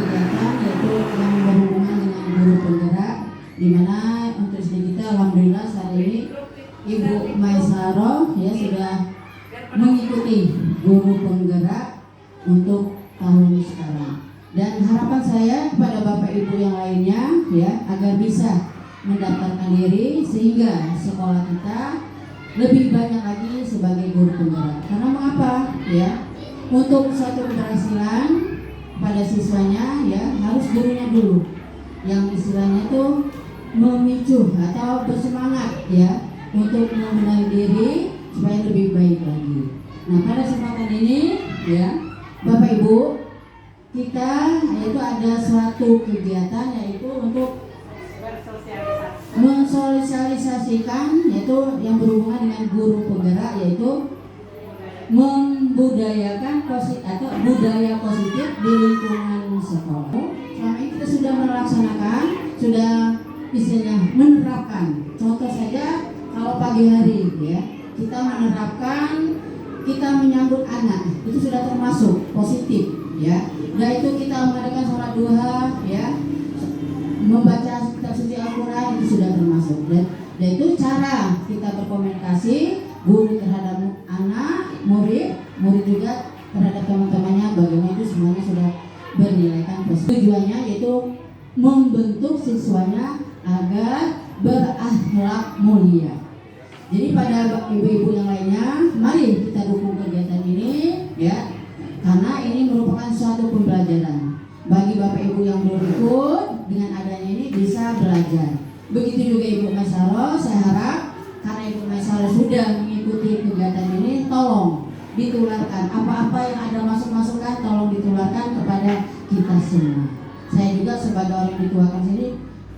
kegiatan yaitu yang berhubungan dengan guru penggerak, di mana untuk studi kita alhamdulillah saat ini Ibu Maisaro ya sudah mengikuti guru penggerak untuk tahun sekarang. Dan harapan saya kepada Bapak Ibu yang lainnya ya agar bisa mendaftarkan diri sehingga sekolah kita lebih banyak lagi sebagai guru penggerak. Karena mengapa ya? Untuk suatu keberhasilan pada siswanya ya harus gurunya dulu yang istilahnya itu memicu atau bersemangat ya untuk mengenal diri supaya lebih baik lagi. Nah, pada kesempatan ini ya Bapak Ibu, kita yaitu ada suatu kegiatan yaitu untuk mensosialisasikan yaitu yang berhubungan dengan guru penggerak, yaitu membudayakan atau budaya positif di lingkungan sekolah. Selama ini kita sudah melaksanakan, sudah istilahnya menerapkan. Contoh saja kalau pagi hari ya kita menerapkan, kita menyambut anak itu sudah termasuk positif ya. Nah itu kita mengadakan sholat duha ya, membaca kitab suci Al-Quran itu sudah termasuk. Dan itu cara kita berkomunikasi guru terhadap anak, murid juga terhadap teman-temannya, bagaimana itu semuanya sudah bernilaikan positif. Tujuannya yaitu membentuk siswanya agar berakhlak mulia. Jadi pada ibu-ibu yang lainnya, mari kita dukung kegiatan ini ya, karena ini merupakan suatu pembelajaran bagi Bapak Ibu yang belum ikut. Dengan adanya ini bisa belajar. Begitu juga Ibu Maisaro, saya harap karena Ibu Maisaro sudah mengikuti kegiatan ini, tolong ditularkan apa-apa yang ada masukan, tolong ditularkan kepada kita semua. Saya juga sebagai orang dituakan sini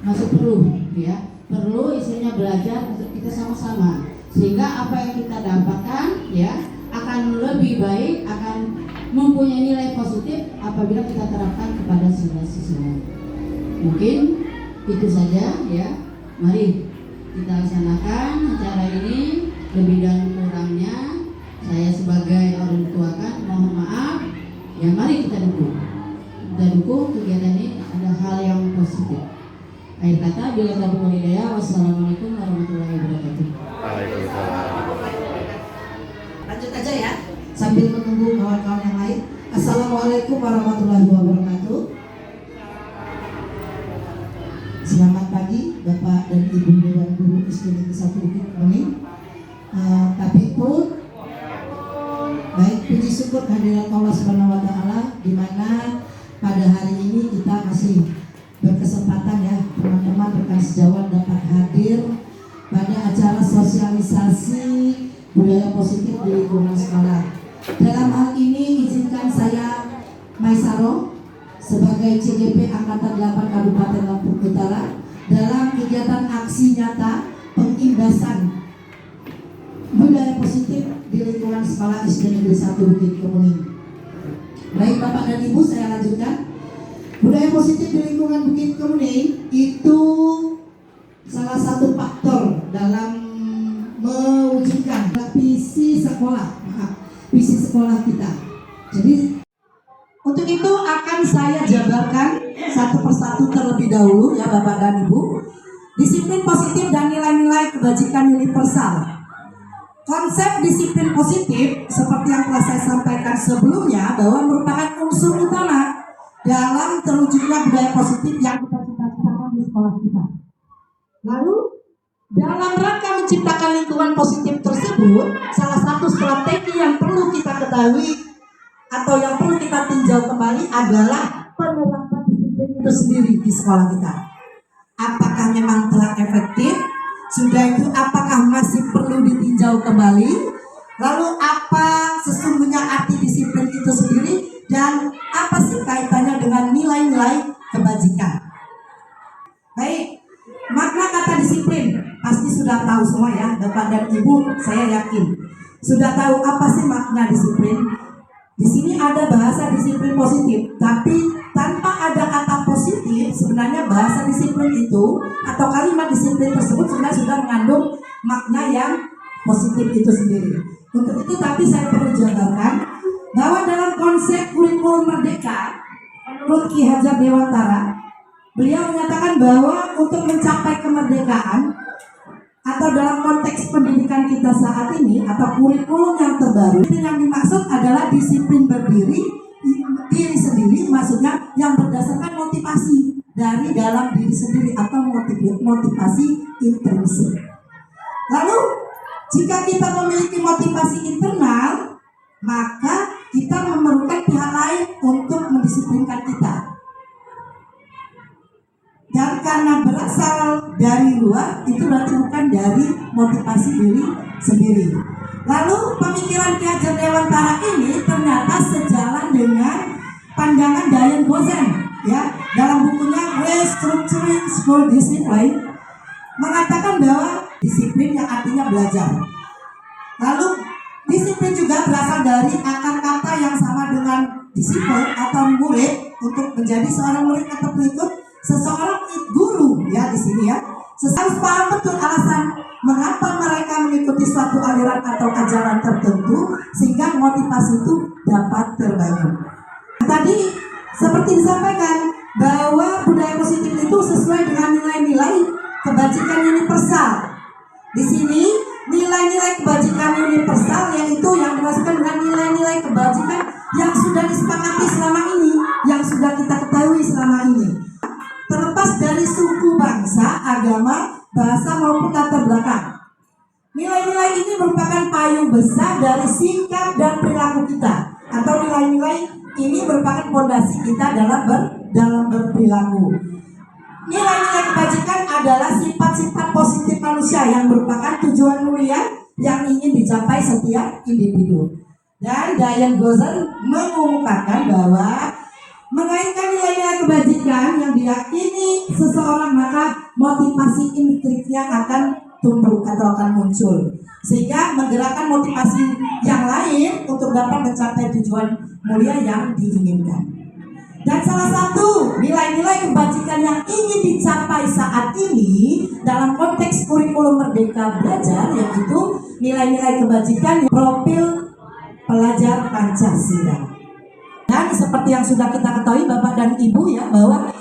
masih perlu ya, perlu istrinya belajar untuk kita sama-sama, sehingga apa yang kita dapatkan ya akan lebih baik, akan mempunyai nilai positif apabila kita terapkan kepada siswa-siswa. Mungkin itu saja ya. Mari kita laksanakan acara ini. Lebih dan kurangnya saya sebagai orang tuakan mohon maaf ya. Mari kita dukung kegiatan ini, ada hal yang positif. Akhir kata, bila taufiq wal hidayah. Wassalamualaikum warahmatullahi wabarakatuh. Lanjut aja ya, sambil menunggu kawan-kawan yang lain. Assalamualaikum warahmatullahi wabarakatuh. Selamat pagi Bapak dan Ibu Dewan Guru SD Negeri 1 Bukit Kemuning. Tapi pun baik, puji syukur kehadirat Allah Subhanahu wa taala, di mana pada hari ini kita masih berkesempatan ya teman-teman rekan sejawat dapat hadir pada acara sosialisasi budaya positif di lingkungan sekolah. Dalam hal ini izinkan saya Maisaro sebagai CGP Angkatan 8 Kabupaten Lampung Utara dalam kegiatan aksi nyata pengindasan budaya positif di lingkungan sekolah SD Negeri 1 Bukit Kemuning. Baik Bapak dan Ibu, saya lanjutkan. Budaya positif di lingkungan Bukit Kemuning itu salah satu faktor dalam mewujudkan visi sekolah kita. Jadi untuk itu akan saya jabarkan satu persatu terlebih dahulu ya Bapak dan Ibu. Disiplin positif dan nilai-nilai kebajikan universal. Konsep disiplin positif seperti yang telah saya sampaikan sebelumnya bahwa merupakan unsur utama dalam terwujudnya budaya positif yang kita cita-citakan di sekolah kita. Lalu dalam rangka menciptakan lingkungan positif tersebut, salah satu strategi yang perlu kita ketahui atau yang perlu kita tinjau kembali adalah penerapan disiplin itu sendiri di sekolah kita. Apakah memang telah efektif? Sudah itu apakah masih perlu ditinjau kembali? Lalu apa sesungguhnya arti disiplin itu sendiri? Dan apa sih kaitannya dengan nilai-nilai kebajikan? Baik, makna kata disiplin pasti sudah tahu semua ya Bapak dan Ibu, saya yakin sudah tahu apa sih makna disiplin. Di sini ada bahasa disiplin positif, tapi tanpa ada kata positif, sebenarnya bahasa disiplin itu atau kalimat disiplin tersebut sebenarnya sudah mengandung makna yang positif itu sendiri. Untuk itu tapi saya perlu jabarkan bahwa dalam konsep kurikulum merdeka menurut Ki Hajar Dewantara, beliau menyatakan bahwa untuk mencapai kemerdekaan atau dalam konteks pendidikan kita saat ini atau kurikulum yang terbaru, yang dimaksud adalah disiplin berdiri diri sendiri, maksudnya yang berdasarkan motivasi dari dalam diri sendiri atau motivasi intrinsik. Lalu jika kita memiliki motivasi internal, maka kita memerlukan pihak lain untuk mendisiplinkan kita. Dan karena berasal dari luar, itu berarti bukan dari motivasi diri sendiri. Lalu pemikiran Ki Hajar Dewantara ini ternyata sejalan dengan pandangan Diane Gozen, ya, dalam bukunya Restructuring School Discipline, mengatakan bahwa disiplin yang artinya belajar. Lalu disiplin juga berasal dari akar kata yang sama dengan disiplin atau murid. Untuk menjadi seorang murid atau pengikut seseorang guru, ya di sini ya, harus paham betul alasan mengapa mereka mengikuti suatu aliran atau ajaran tertentu sehingga motivasi itu dapat terbangun. Tadi seperti disampaikan bahwa budaya positif itu sesuai dengan nilai-nilai kebajikan universal. Di sini nilai-nilai kebajikan universal yaitu yang dimaksudkan dengan nilai-nilai kebajikan yang sudah disepakati selama ini, yang sudah kita ketahui selama ini. Terlepas dari suku, bangsa, agama, bahasa maupun latar belakang. Nilai-nilai ini merupakan payung besar dari sikap dan perilaku kita, atau nilai-nilai ini merupakan fondasi kita dalam berperilaku. Nilai-nilai kebajikan adalah sifat-sifat positif manusia yang merupakan tujuan mulia yang ingin dicapai setiap individu. Dan Diane Gozen mengumumkan bahwa mengaitkan nilai-nilai kebajikan yang diyakini seseorang, maka motivasi intrinsiknya akan tumbuh atau akan muncul, sehingga menggerakkan motivasi yang lain untuk dapat mencapai tujuan mulia yang diinginkan. Dan salah satu nilai-nilai kebajikan yang ingin dicapai saat ini dalam konteks kurikulum Merdeka Belajar yaitu nilai-nilai kebajikan profil pelajar Pancasila. Dan seperti yang sudah kita ketahui Bapak dan Ibu ya, bahwa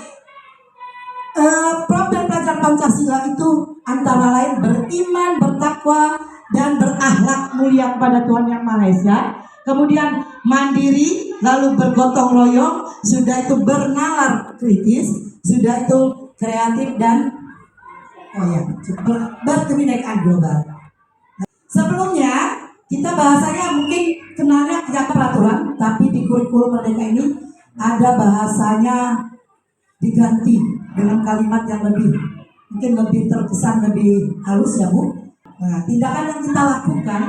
profil pelajar Pancasila itu antara lain beriman, bertakwa, dan berakhlak mulia kepada Tuhan Yang Maha Esa. Kemudian mandiri, lalu bergotong royong, sudah itu bernalar kritis, sudah itu kreatif dan berkebinekaan global. Sebelumnya kita bahasanya mungkin kenalnya tidak peraturan, tapi di kurikulum Merdeka ini ada bahasanya diganti dengan kalimat yang mungkin lebih terkesan, lebih halus ya Bu. Nah, tindakan yang kita lakukan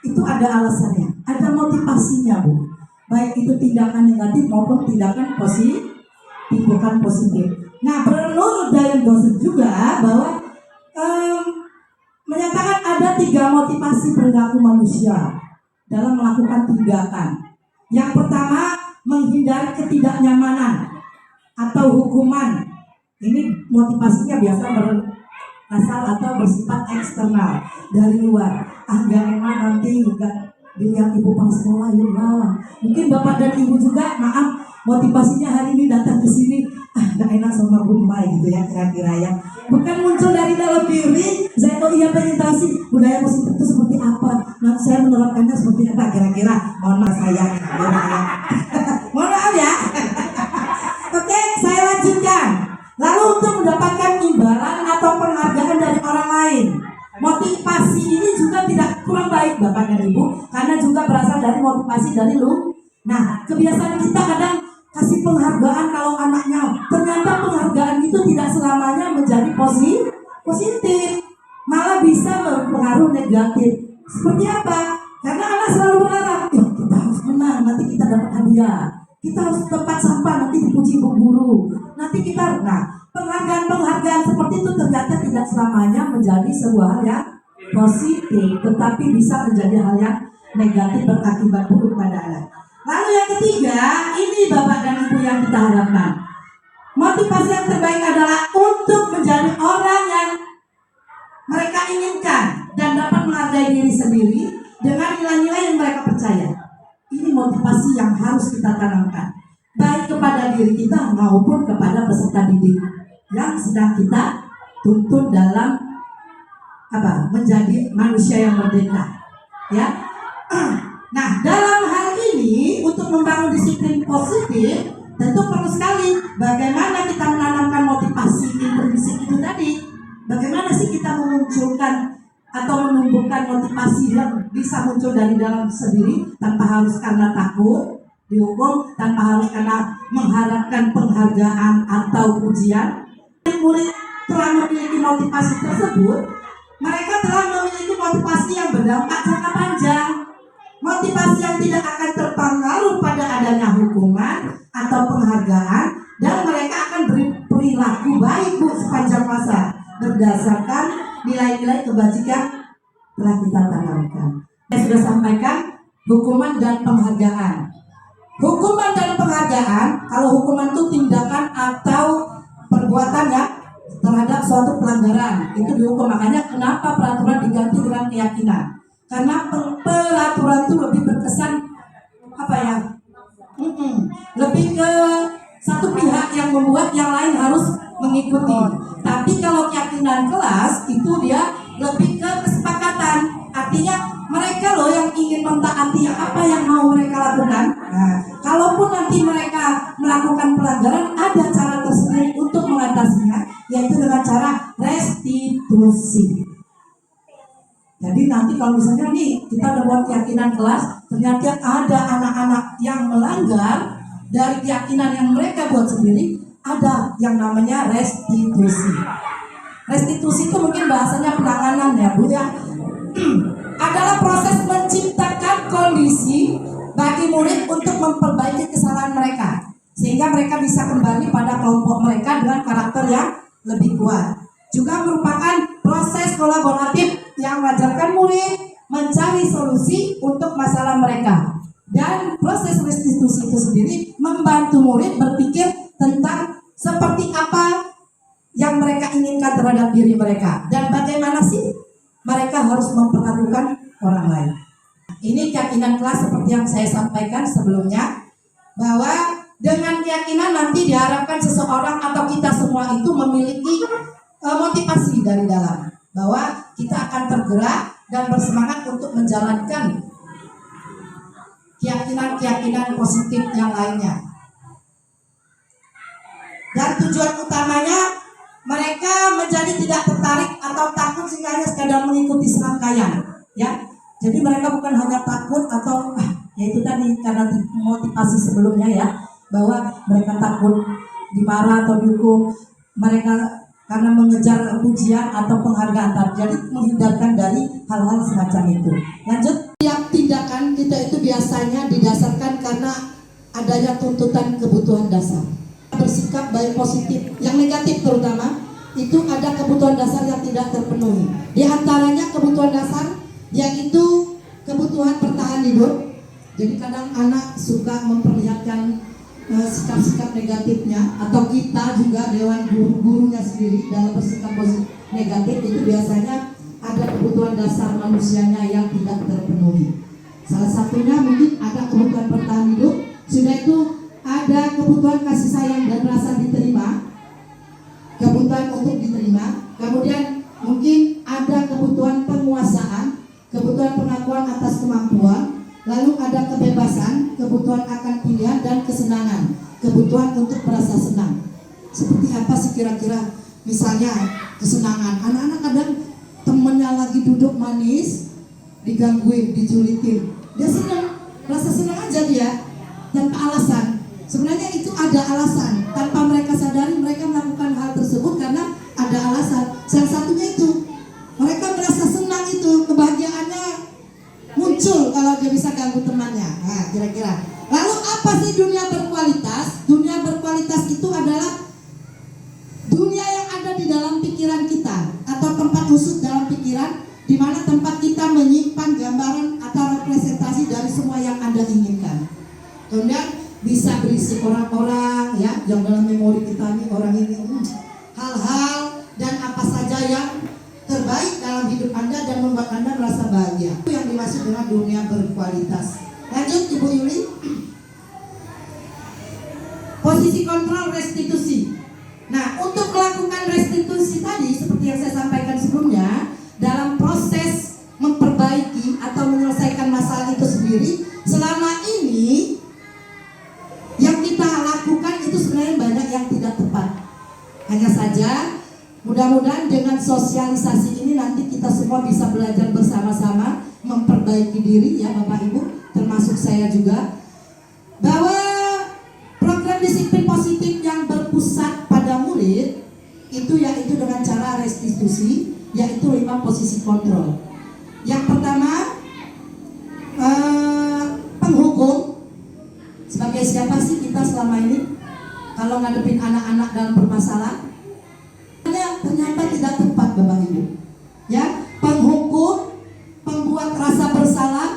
itu ada alasannya, ada motivasinya Bu. Baik itu tindakan negatif maupun tindakan positif, bukan positif. Nah, menurut Diane Gozen juga bahwa menyatakan ada 3 motivasi perilaku manusia dalam melakukan tindakan. Yang pertama, menghindari ketidaknyamanan atau hukuman. Ini motivasinya biasa berasal atau bersifat eksternal dari luar. Gak enak nanti gak dilihat ibu pas sekolah ya. Mungkin Bapak dan Ibu juga, maaf, motivasinya hari ini datang ke sini gak enak sama Bu Mai gitu ya, kira-kira ya. Bukan muncul dari dalam diri, saya pengen tahu sih budaya positif itu seperti apa. Nah, saya menerapkannya seperti apa kira-kira. Mohon maaf saya. Mohon maaf ya. Oke, saya lanjutkan. Lalu untuk mendapatkan imbalan atau penghargaan dari orang lain. Motivasi ini juga tidak kurang baik Bapak dan Ibu, karena juga berasal dari motivasi dari lu. Nah, kebiasaan kita kadang kasih penghargaan kalau anaknya, ternyata penghargaan itu tidak selamanya menjadi positif, malah bisa berpengaruh negatif. Seperti apa? Karena anak selalu berharap, kita harus menang, nanti kita dapat hadiah, kita harus tepat sampah, nanti dipuji ibu guru, nanti kita, penghargaan seperti itu ternyata tidak selamanya menjadi sebuah hal yang positif, tetapi bisa menjadi hal yang negatif, berakibat buruk pada anak. Lalu yang ketiga, ini Bapak dan Ibu yang kita harapkan. Motivasi yang terbaik adalah untuk menjadi orang yang mereka inginkan dan dapat menghargai diri sendiri dengan nilai-nilai yang mereka percaya. Ini motivasi yang harus kita tanamkan. baik kepada diri kita maupun kepada peserta didik yang sedang kita tuntun dalam menjadi manusia yang merdeka, ya. Nah, dalam hal ini untuk membangun disiplin positif tentu perlu sekali bagaimana kita menanamkan motivasi intrinsik itu tadi. Bagaimana sih kita memunculkan atau menumbuhkan motivasi yang bisa muncul dari dalam sendiri tanpa harus karena takut dihukum, tanpa harus karena mengharapkan penghargaan atau pujian. Murid telah memiliki motivasi tersebut, mereka telah memiliki motivasi yang berdampak jangka panjang, motivasi yang tidak akan terpengaruh pada adanya hukuman atau penghargaan, dan mereka akan berperilaku baik sepanjang masa berdasarkan nilai-nilai kebajikan telah kita tanamkan. Saya sudah sampaikan hukuman dan penghargaan. Hukuman dan penghargaan, kalau hukuman itu tindakan atau perbuatan ya terhadap suatu pelanggaran, itu dihukum. Makanya kenapa peraturan diganti dengan keyakinan? Karena peraturan itu lebih berkesan lebih ke satu pihak yang membuat yang lain harus mengikuti. Tapi kalau keyakinan kelas itu dia lebih ke kesepakatan. Artinya mereka loh yang ingin mentaati apa yang mau mereka lakukan. Nah, kalaupun nanti mereka melakukan pelanggaran, ada cara tersendiri untuk mengatasinya, yaitu dengan cara restitusi. Jadi nanti kalau misalnya nih kita udah buat keyakinan kelas, ternyata ada anak-anak yang melanggar dari keyakinan yang mereka buat sendiri, ada yang namanya restitusi. Restitusi itu mungkin bahasanya penanganan ya Bu ya. Adalah proses menciptakan kondisi bagi murid untuk memperbaiki kesalahan mereka, sehingga mereka bisa kembali pada kelompok mereka dengan karakter yang lebih kuat. Juga merupakan proses kolaboratif yang mengajarkan murid mencari solusi untuk masalah mereka. Dan proses restitusi itu sendiri membantu murid berpikir tentang seperti apa yang mereka inginkan terhadap diri mereka dan bagaimana sih mereka harus memperlakukan orang lain. Ini keyakinan kelas seperti yang saya sampaikan sebelumnya, bahwa dengan keyakinan nanti diharapkan seseorang atau kita semua itu memiliki motivasi dari dalam, bahwa kita akan tergerak dan bersemangat untuk menjalankan keyakinan-keyakinan positif yang lainnya. Dan tujuan utamanya mereka menjadi tidak tertarik atau takut sehingga hanya sekadar mengikuti serangkaian, ya. Jadi mereka bukan hanya takut atau ya itu tadi karena motivasi sebelumnya ya, bahwa mereka takut dimarah atau dihukum, mereka karena mengejar pujian atau penghargaan, jadi menghindarkan dari hal-hal semacam itu. Lanjut, tiap tindakan kita itu biasanya didasarkan karena adanya tuntutan kebutuhan dasar. Bersikap baik positif, yang negatif terutama itu ada kebutuhan dasar yang tidak terpenuhi. Di antaranya kebutuhan dasar yaitu kebutuhan bertahan hidup. Jadi kadang anak suka memperlihatkan sikap-sikap negatifnya, atau kita juga dewan gurunya sendiri dalam bersikap negatif, itu biasanya ada kebutuhan dasar manusianya yang tidak terpenuhi. Salah satunya mungkin ada kebutuhan bertahan hidup, sudah itu ada kebutuhan kasih sayang dan rasa diterima, kebutuhan untuk diterima, kemudian mungkin ada kebutuhan penguasaan, kebutuhan pengakuan atas kemampuan, lalu ada kebebasan, kebutuhan akan pilihan, dan kesenangan, kebutuhan untuk merasa senang. Seperti apa sih kira-kira? Misalnya kesenangan, anak-anak kadang temennya lagi duduk manis, digangguin, diculitin, dia senang, rasa senang aja dia, tanpa alasan. Sebenarnya itu ada alasan, tanpa mereka sadari mereka melakukan hal tersebut karena ada alasan. Salah satunya itu, mereka merasa senang, itu kebahagiaannya muncul kalau dia bisa ganggu temannya. Nah, kira-kira. Lalu apa sih dunia berkualitas? Dunia berkualitas itu adalah dunia yang ada di dalam pikiran kita, atau tempat khusus dalam pikiran, di mana tempat kita menyimpan gambaran atau representasi dari semua yang Anda inginkan. Kemudian bisa berisi orang-orang ya, yang dalam memori kita ini, orang ini, hal-hal dan apa saja yang terbaik dalam hidup Anda dan membuat Anda merasa bahagia. Itu yang dimaksud dengan dunia berkualitas. Lanjut Ibu Yuli. Posisi kontrol restitusi. Nah, untuk melakukan restitusi tadi seperti yang saya sampaikan sebelumnya, dalam proses memperbaiki atau menyelesaikan masalah itu sendiri, selama ini yang kita lakukan itu sebenarnya banyak yang tidak tepat. Hanya saja mudah-mudahan dengan sosialisasi ini nanti kita semua bisa belajar bersama-sama memperbaiki diri ya Bapak Ibu, termasuk saya juga, bahwa program disiplin positif yang berpusat pada murid itu yaitu dengan cara restitusi, yaitu 5 posisi kontrol. Yang pertama, penghukum. Sebagai siapa sih kita selama ini kalau ngadepin anak-anak dalam bermasalah? Ternyata tidak tepat Bapak Ibu. Ya, penghukum, pembuat rasa bersalah.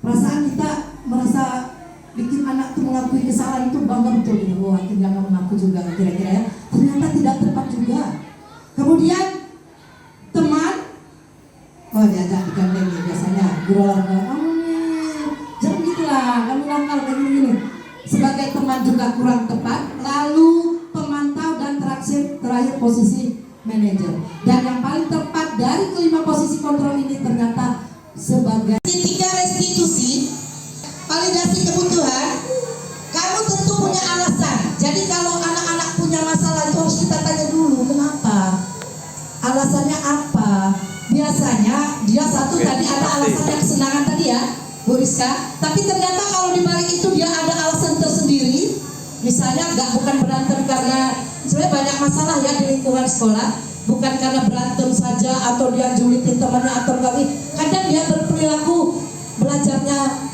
Perasaan kita merasa bikin anak itu mengakui kesalahan itu bangga betul. Oh, akhirnya nggak mengaku juga kira-kira ya. Ternyata tidak tepat juga. Kemudian teman, oh diajak digandeng ya biasanya guru olahraga, kamu nih jangan gitulah, kamu nakal kayak gini. Sebagai teman juga kurang tepat. Lalu pemantau dan terakhir posisi manajer. Dan yang paling tepat dari kelima posisi kontrol ini ternyata sebagai 3 restitusi, validasi kebutuhan. Kamu tentu punya alasan. Jadi kalau anak-anak punya masalah itu harus kita tanya dulu kenapa, alasannya apa. Biasanya dia satu tadi ada alasannya kesenangan tadi ya Bu Rizka, tapi ternyata kalau dibalik itu dia ada alasan tersendiri. Misalnya bukan berantem karena sebenarnya banyak masalah ya di lingkungan sekolah, bukan karena berantem saja atau dia julitin temannya atau kali, kadang dia berperilaku belajarnya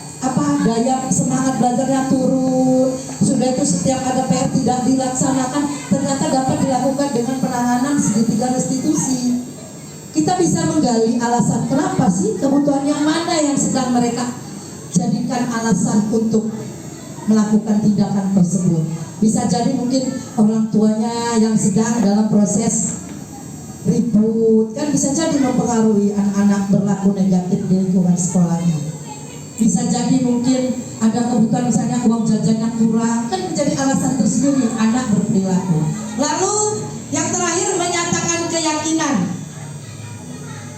daya semangat belajarnya turun. Sudah itu setiap ada PR tidak dilaksanakan, ternyata dapat dilakukan dengan penanganan segitiga restitusi. Kita bisa menggali alasan kenapa sih, kebutuhan yang mana yang sedang mereka jadikan alasan untuk melakukan tindakan tersebut. Bisa jadi mungkin orang tuanya yang sedang dalam proses ribut, kan bisa jadi mempengaruhi anak-anak berlaku negatif di lingkungan sekolahnya. Bisa jadi mungkin ada kebutuhan misalnya uang jajannya kurang, kan menjadi alasan tersendiri anak berperilaku. Lalu yang terakhir menyatakan keyakinan.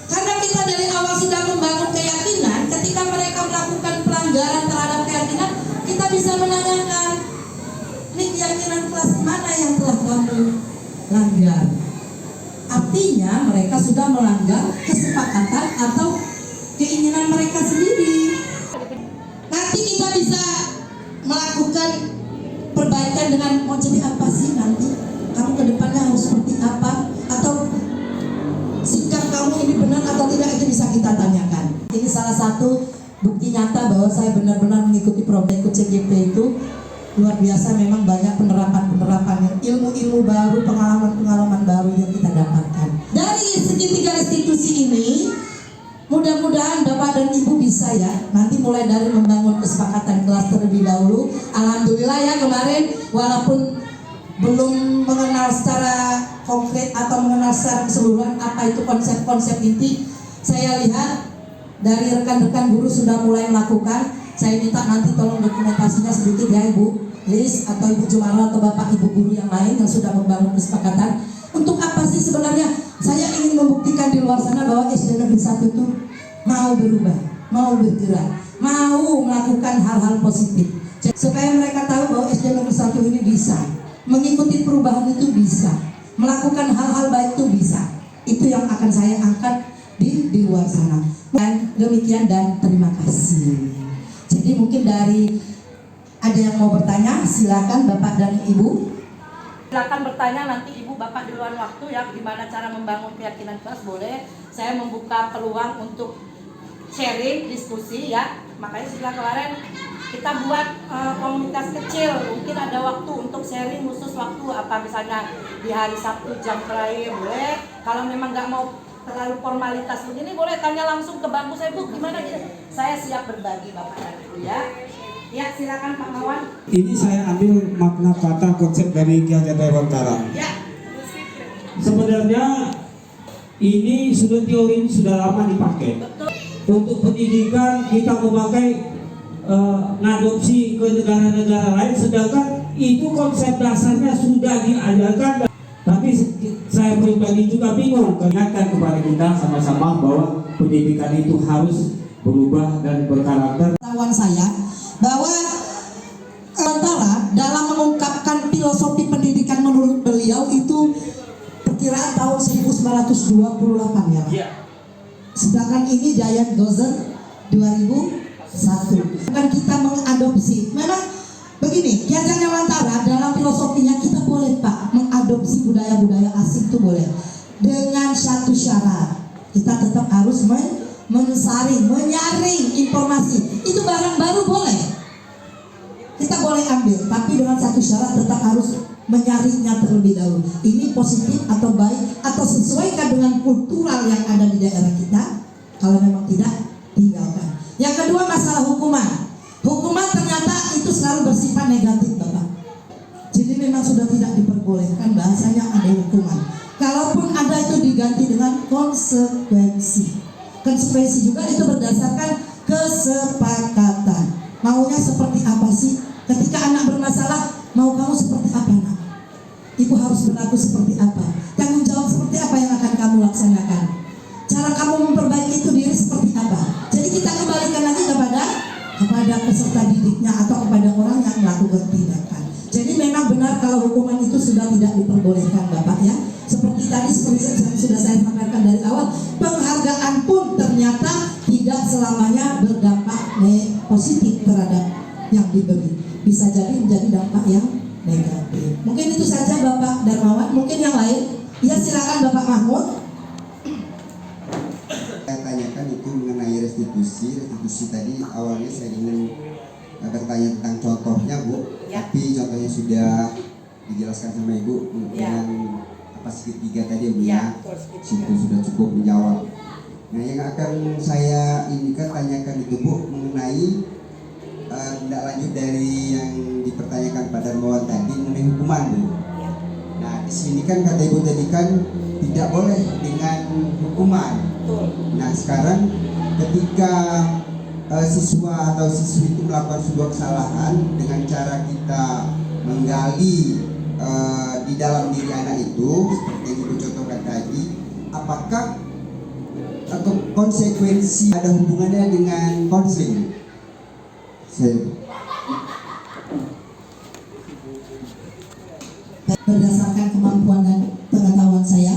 Karena kita dari awal sudah membangun keyakinan, ketika mereka melakukan pelanggaran terhadap keyakinan, kita bisa menanyakan, ini keyakinan kelas mana yang telah kamu langgar? Artinya mereka sudah melanggar kesepakatan atau keinginan mereka sendiri. Nanti kita bisa melakukan perbaikan dengan mau jadi apa sih nanti? Kamu ke depannya harus seperti apa? Atau sikap kamu ini benar atau tidak, itu bisa kita tanyakan. Ini salah satu bukti nyata bahwa saya benar-benar mengikuti program CGP itu luar biasa. Memang banyak penerapan ilmu-ilmu baru, pengalaman-pengalaman baru yang kita dapatkan. Dari segitiga restitusi ini, mudah-mudahan Bapak dan Ibu bisa ya, nanti mulai dari membangun kesepakatan kelas terlebih dahulu. Alhamdulillah ya kemarin, walaupun belum mengenal secara konkret atau mengenal secara keseluruhan apa itu konsep-konsep inti, saya lihat dari rekan-rekan guru sudah mulai melakukan. Saya minta nanti tolong dokumentasinya sedikit ya Ibu Liz atau Ibu Jumara atau Bapak Ibu guru yang lain yang sudah membangun kesepakatan. Untuk apa sih sebenarnya? Saya ingin membuktikan di luar sana bahwa SD Negeri 1 itu mau berubah, mau bergerak, mau melakukan hal-hal positif. Supaya mereka tahu bahwa SD Negeri 1 ini bisa mengikuti perubahan, itu bisa melakukan hal-hal baik, itu bisa. Itu yang akan saya angkat di luar sana. Dan demikian dan terima kasih. Jadi mungkin dari ada yang mau bertanya, silakan Bapak dan Ibu. Silakan bertanya nanti Ibu Bapak di luar waktu ya, gimana cara membangun keyakinan kelas, boleh. Saya membuka peluang untuk sharing, diskusi ya. Makanya setelah kemarin kita buat komunitas kecil, mungkin ada waktu untuk sharing khusus waktu apa misalnya di hari Sabtu jam terakhir boleh. Kalau memang nggak mau terlalu formalitas begini, boleh tanya langsung ke bangku saya, Bu gimana gitu. Saya siap berbagi Bapak dan Ibu ya. Ya silakan Pak Mawan. Ini saya ambil makna kata konsep dari Ki Hajar Dewantara. Ya. Sebenarnya ini teori sudah lama dipakai. Betul. Untuk pendidikan kita memakai ngadopsi ke negara-negara lain, sedangkan Itu konsep dasarnya sudah diajarkan, tapi saya pribadi juga bingung. Ingatkan kepada kita sama-sama bahwa pendidikan itu harus berubah dan berkarakter. Pengetahuan saya bahwa antara dalam mengungkapkan filosofi pendidikan menurut beliau itu perkiraan tahun 1928 ya Pak. Sedangkan ini Diane Gozer 2001. Kan kita mengadopsi. Memang begini, Ki Hajar Dewantara dalam filosofinya kita boleh Pak mengadopsi budaya-budaya asing itu boleh. Dengan satu syarat, kita tetap harus menyaring informasi. Itu barang baru boleh. Kita boleh ambil, tapi dengan satu syarat tetap harus menyaringnya terlebih dahulu. Ini positif atau baik atau sesuaikan dengan kultural yang ada di daerah kita. Kalau memang tidak, tinggalkan. Yang kedua masalah hukuman. Hukuman ternyata itu selalu bersifat negatif Bapak. Jadi memang sudah tidak diperbolehkan bahasanya ada hukuman. Kalaupun ada itu diganti dengan konsekuensi. Konsekuensi juga itu berdasarkan kesepakatan. Maunya seperti apa sih? Ketika anak bermasalah, mau kamu seperti apa nak? Ibu harus berlaku seperti apa? Tanggung jawab seperti apa yang akan kamu laksanakan? Cara kamu memperbaiki itu diri seperti apa? Jadi kita kembalikan lagi kepada peserta didiknya atau kepada orang yang melakukan tindakan. Jadi memang benar kalau hukuman itu sudah tidak diperbolehkan Bapak ya. Seperti tadi seperti yang sudah saya sampaikan dari awal, penghargaan pun ternyata tidak selamanya berdampak positif terhadap yang diberi. Bisa jadi menjadi dampak yang negatif. Mungkin itu saja Bapak Darmawan. Mungkin yang lain? Ya silakan Bapak Mahmud. Saya tanyakan itu mengenai restitusi tadi awalnya saya ingin bertanya tentang contohnya Bu, tapi contohnya sudah dijelaskan sama Ibu dengan apa segitiga tadi Bu ya, situ sudah cukup menjawab. Nah yang akan saya tanyakan itu Bu mengenai tindak lanjut dari yang dipertanyakan Pak Darmawan tadi mengenai hukuman Bu. Nah di sini kan kata Ibu tadi kan tidak boleh dengan hukuman. Nah sekarang ketika siswa atau siswi itu melakukan sebuah kesalahan dengan cara kita menggali di dalam diri anak itu seperti yang Ibu contohkan tadi, apakah konsekuensi ada hubungannya dengan konseling? Berdasarkan kemampuan dan pengetahuan saya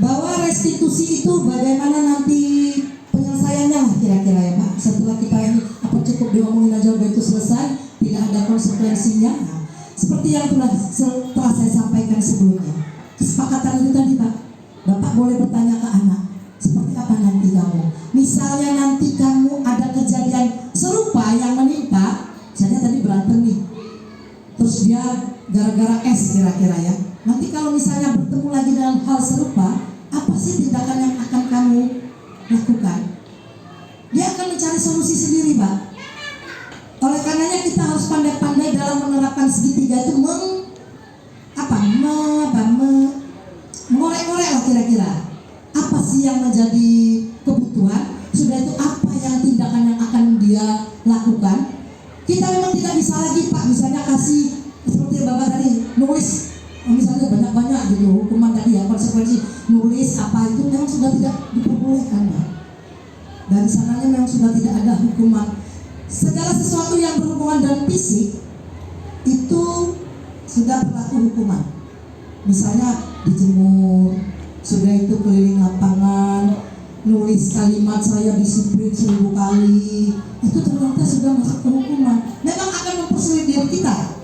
bahwa restitusi itu bagaimana nanti penyelesaiannya lah kira-kira ya Pak. Setelah kita ini apa cukup diomongin aja udah itu selesai, tidak ada konsekuensinya. Nah, seperti yang telah saya sampaikan sebelumnya, kesepakatan itu tadi Pak, Bapak boleh bertanya ke anak seperti apa nanti kamu. Misalnya nanti kamu ada kejadian serupa yang menimpa, misalnya tadi berantem nih, terus dia gara-gara es kira-kira ya. Nanti kalau misalnya bertemu lagi dengan hal serupa, apa sih tindakan yang akan kamu lakukan? Dia akan mencari solusi sendiri Pak. Oleh karenanya kita harus pandai-pandai dalam menerapkan segitiga itu mengorek-ngorek lah kira-kira. Apa sih yang menjadi kebutuhan? Sudah itu apa yang tindakan yang akan dia lakukan? Kita memang tidak bisa lagi Pak, misalnya kasih seperti Bapak tadi nulis misalnya banyak-banyak gitu hukuman tadi ya, konsekuensi nulis apa itu memang sudah tidak diperbolehkan Pak. Dari sananya memang sudah tidak ada hukuman. Segala sesuatu yang berhubungan dengan fisik itu sudah berlaku hukuman. Misalnya dijemur, sudah itu keliling lapangan, nulis kalimat saya disiplin 1000 kali, itu ternyata sudah masuk ke hukuman. Memang akan mempersulit diri kita.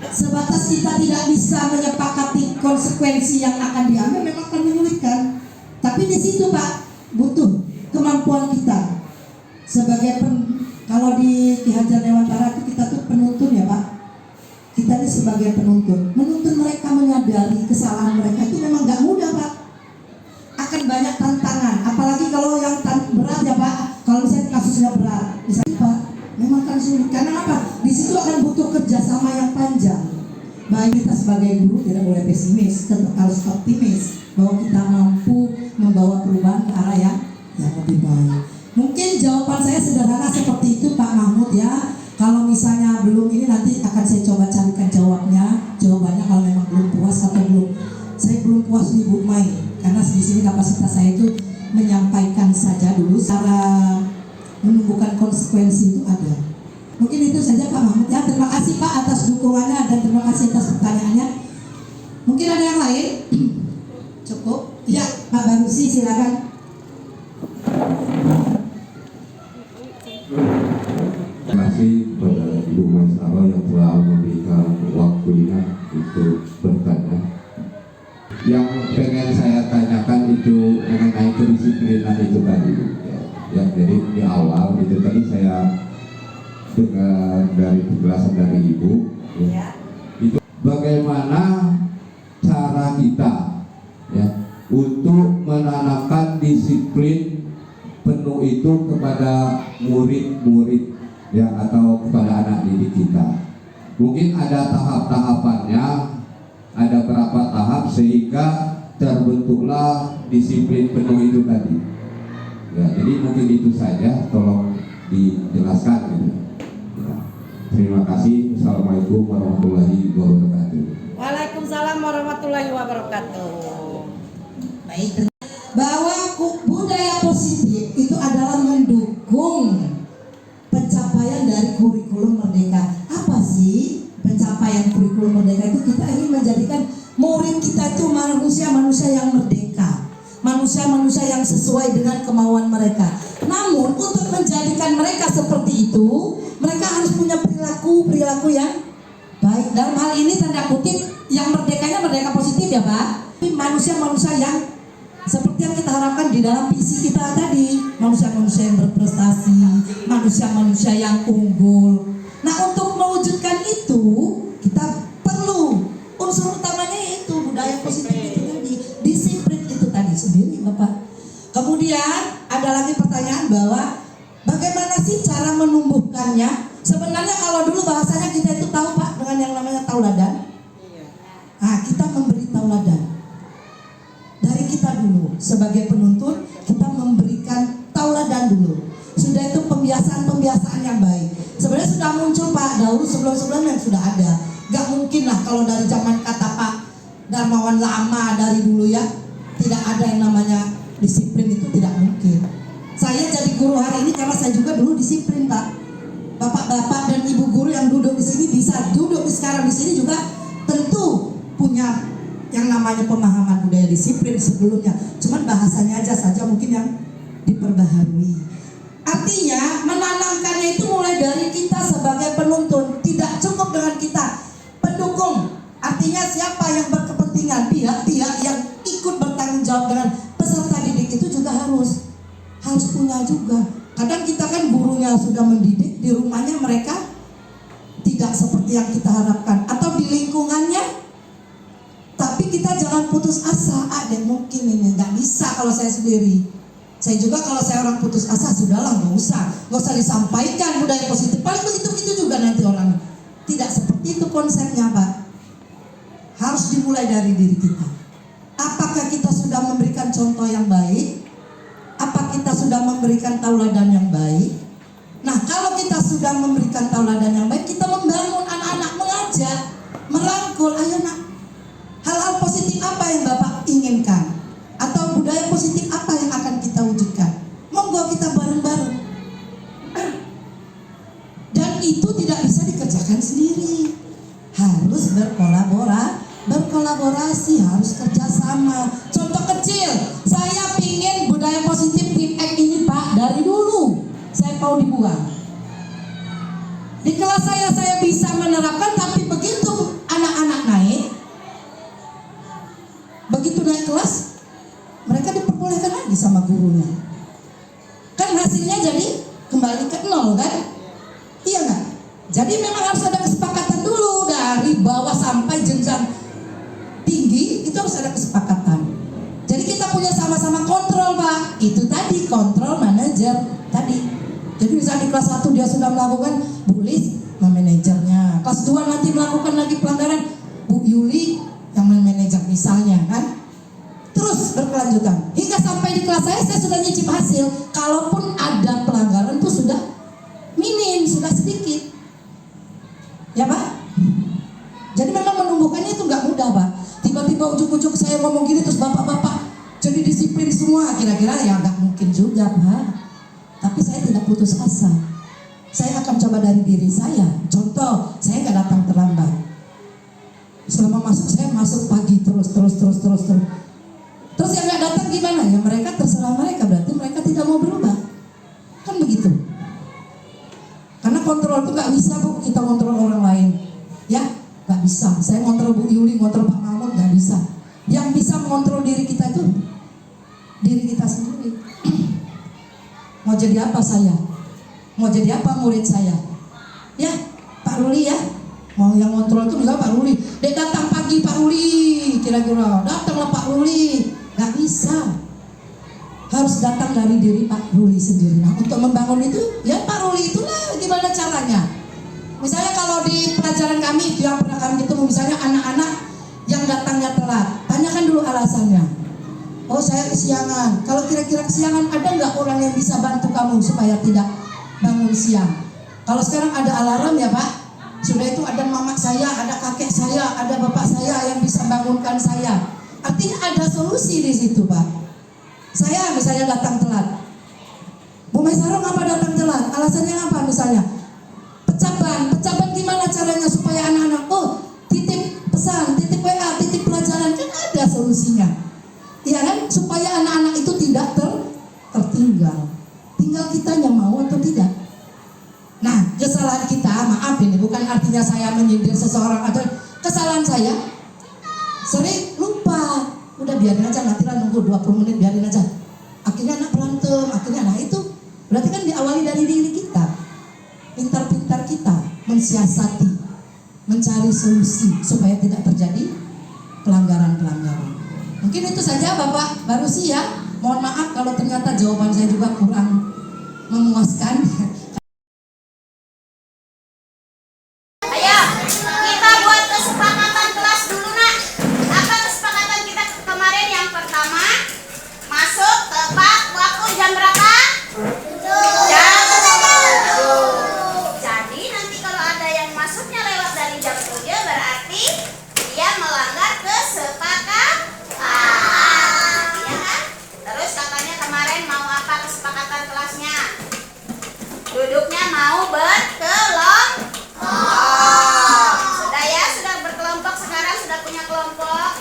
Sebatas kita tidak bisa menyepakati konsekuensi yang akan diambil, memang akan menyulitkan. Tapi di situ Pak butuh kemampuan kita sebagai kalau di Ki Hajar Dewantara itu kita tuh penuntun ya Pak. Kita ini sebagai penuntun, menuntun mereka menyadari kesalahan mereka itu memang gak mudah Pak. Akan banyak tantangan, apalagi kalau yang berat ya Pak. Kalau misalnya kasusnya berat, misalnya Pak, memang kan sulit. Karena apa? Di situ akan butuh kerjasama yang panjang. Baik kita sebagai guru tidak boleh pesimis, tetap harus optimis bahwa kita mampu membawa perubahan ke arah yang lebih baik. Mungkin jawaban saya sederhana seperti itu Pak Mahmud ya. Kalau misalnya belum ini nanti akan saya coba carikan jawaban. puas nih Bu Mai, karena di sini kapasitas saya itu menyampaikan saja dulu. Cara menumbuhkan konsekuensi itu ada. Mungkin itu saja Pak Mahmud ya. Terima kasih Pak atas dukungannya dan terima kasih atas pertanyaannya. Mungkin ada yang lain? Cukup? Ya Pak Barusi silakan. Terima kasih kepada Ibu Maisaro yang telah memberikan waktunya untuk bertanya. Yang pengen saya tanyakan itu mengenai kedisiplinan itu tadi. Ya, jadi di awal itu tadi saya dengar dari penjelasan dari Ibu. Ya, itu bagaimana cara kita ya untuk menanamkan disiplin penuh itu kepada murid-murid ya atau kepada anak didik kita. Mungkin ada tahap-tahapannya, ada berapa tahap sehingga terbentuklah disiplin penuh itu tadi. Ya, jadi mungkin itu saja, tolong dijelaskan gitu. Ya. Terima kasih. Assalamualaikum warahmatullahi wabarakatuh. Waalaikumsalam warahmatullahi wabarakatuh. Baik, bahwa budaya positif itu adalah mendukung pencapaian dari kurikulum merdeka. Apa sih pencapaian kurikulum merdeka itu? Kita ingin menjadikan murid kita itu manusia-manusia yang merdeka, manusia-manusia yang sesuai dengan kemauan mereka. Namun untuk menjadikan mereka seperti itu, mereka harus punya perilaku yang baik. Dalam hal ini tanda kutip yang merdekanya merdeka positif ya Pak. Manusia-manusia yang seperti yang kita harapkan di dalam visi kita tadi, manusia-manusia yang berprestasi, manusia-manusia yang unggul. Nah, untuk mewujudkan itu kita perlu unsur utamanya yaitu budaya positif itu tadi, disiplin itu tadi sendiri Bapak. Kemudian ada lagi pertanyaan bahwa bagaimana sih cara menumbuhkannya? Sebenarnya kalau dulu bahasanya kita itu tahu Pak dengan yang namanya tauladan. Nah, kita memberi tauladan. Dari kita dulu sebagai penuntut kita memberikan tauladan dulu. Sudah itu pembiasaan yang baik. Sebenarnya sudah muncul Pak dahulu sebelum-sebelumnya sudah ada. Gak mungkin lah kalau dari zaman kata Pak Darmawan lama dari dulu ya tidak ada yang namanya disiplin, itu tidak mungkin. Saya jadi guru hari ini karena saya juga dulu disiplin Pak. Bapak-bapak dan ibu guru yang duduk di sini bisa duduk sekarang di sini juga tentu punya yang namanya pemahaman budaya disiplin sebelumnya, cuman bahasanya aja saja mungkin yang diperbaharui. Artinya menanamkannya itu mulai dari kita sebagai penuntun, tidak cukup dengan kita pendukung. Artinya siapa yang berkepentingan, pihak-pihak yang ikut bertanggung jawab dengan peserta didik itu juga harus punya juga. Kadang kita kan gurunya sudah mendidik, di rumahnya mereka tidak seperti yang kita harapkan, atau di lingkungannya. Tapi kita jangan putus asa, ada mungkin ini nggak bisa kalau saya sendiri. Saya juga kalau saya orang putus asa, sudahlah nggak usah disampaikan budaya positif. Paling begitu juga nanti orang. Tidak seperti itu konsepnya Pak. Harus dimulai dari diri kita. Apakah kita sudah memberikan contoh yang baik? Apa kita sudah memberikan tauladan yang baik? Nah, kalau kita sudah memberikan tauladan yang baik, kita membangun anak-anak, mengajak, merangkul, ayo nak. Hal-hal positif apa yang Bapak inginkan? Atau budaya positif apa yang akan kita wujudkan? Monggo kita bareng-bareng. Dan itu tidak bisa dikerjakan sendiri. Harus berkolaborasi, harus kerjasama. Contoh kecil, saya pingin budaya positif Team X ini Pak dari dulu. Saya mau dibuang. Di kelas saya bisa menerapkan, tapi begitu anak-anak naik, begitu naik kelas, mereka diperbolehkan lagi sama gurunya. Kan hasilnya jadi kembali ke nol kan? Iya nggak? Jadi memang harus ada kesepakatan dulu dari bawah sampai jenjang tinggi, itu harus ada kesepakatan. Jadi kita punya sama-sama kontrol Pak. Itu tadi kontrol manajer tadi. Jadi misalnya di kelas 1 dia sudah melakukan, Bu Lis manajernya. Kelas 2 nanti melakukan lagi pelanggaran, Bu Yuli yang manajer misalnya kan. Terus berkelanjutan hingga sampai di kelas saya sudah nyicip hasil. Kalaupun ada pelanggaran itu sudah minim, sudah sedikit ya Pak. Jadi memang menumbuhkannya itu nggak mudah Pak. Tiba-tiba ujuk-ujuk saya ngomong gini terus bapak-bapak jadi disiplin semua, kira-kira ya nggak mungkin juga Pak. Tapi saya tidak putus asa. Saya akan coba dari diri saya. Contoh, saya nggak datang terlambat. Selama masuk saya masuk pagi terus. Terus yang nggak datang gimana? Ya mereka terserah mereka, berarti mereka tidak mau berubah. Kan begitu. Karena kontrol itu nggak bisa Bu, kita kontrol orang lain. Ya, nggak bisa. Saya kontrol Bu Yuli, kontrol Pak Mahmud, nggak bisa. Yang bisa mengontrol diri kita itu diri kita sendiri. Mau jadi apa saya? Mau jadi apa murid saya? Ya, Pak Ruli ya. Mau yang kontrol itu misalnya Pak Ruli. Dia datang pagi Pak Ruli, kira-kira datanglah Pak Ruli. Gak bisa. Harus datang dari diri Pak Ruli sendiri. Nah, untuk membangun itu, ya Pak Ruli itulah gimana caranya. Misalnya kalau di pelajaran kami yang pernah kami ketemu, misalnya anak-anak yang datangnya telat, tanyakan dulu alasannya. Oh saya kesiangan. Kalau kira-kira kesiangan, ada nggak orang yang bisa bantu kamu supaya tidak bangun siang? Kalau sekarang ada alarm ya Pak, sudah itu ada mama saya, ada kakek saya, ada bapak saya yang bisa bangunkan saya. Artinya ada solusi di situ Pak. Saya misalnya datang telat, Bu Maisaro ngapa datang telat? Alasannya apa misalnya? Pecaban gimana caranya supaya anak-anak titip pesan, titip WA, titip pelajaran, kan ada solusinya. Ya kan, supaya anak-anak itu tidak tertinggal. Tinggal kitanya mau atau tidak. Nah, kesalahan kita, maaf ini bukan artinya saya menyindir seseorang atau kesalahan saya. Sering lupa. Udah biarin aja, nantilah nunggu 20 menit biarin aja. Akhirnya anak berantem, nah itu berarti kan diawali dari diri kita. Pintar-pintar kita mensiasati, mencari solusi supaya tidak terjadi pelanggaran-pelanggaran. Mungkin itu saja Bapak Baru sih ya. Mohon maaf kalau ternyata jawaban saya juga kurang memuaskan. Ayo, kita buat kesepakatan kelas dulu nak. Apa kesepakatan kita kemarin? Yang pertama, masuk tepat waktu jam berapa? Jam 7. Jadi nanti kalau ada yang masuknya lewat dari jam 7 berarti dia melanggar kesepakatan. Iya kan? Terus katanya kemarin mau apa kesepakatan kelasnya? Duduknya mau berkelompok. Sudah ya, sudah berkelompok sekarang, sudah punya kelompok.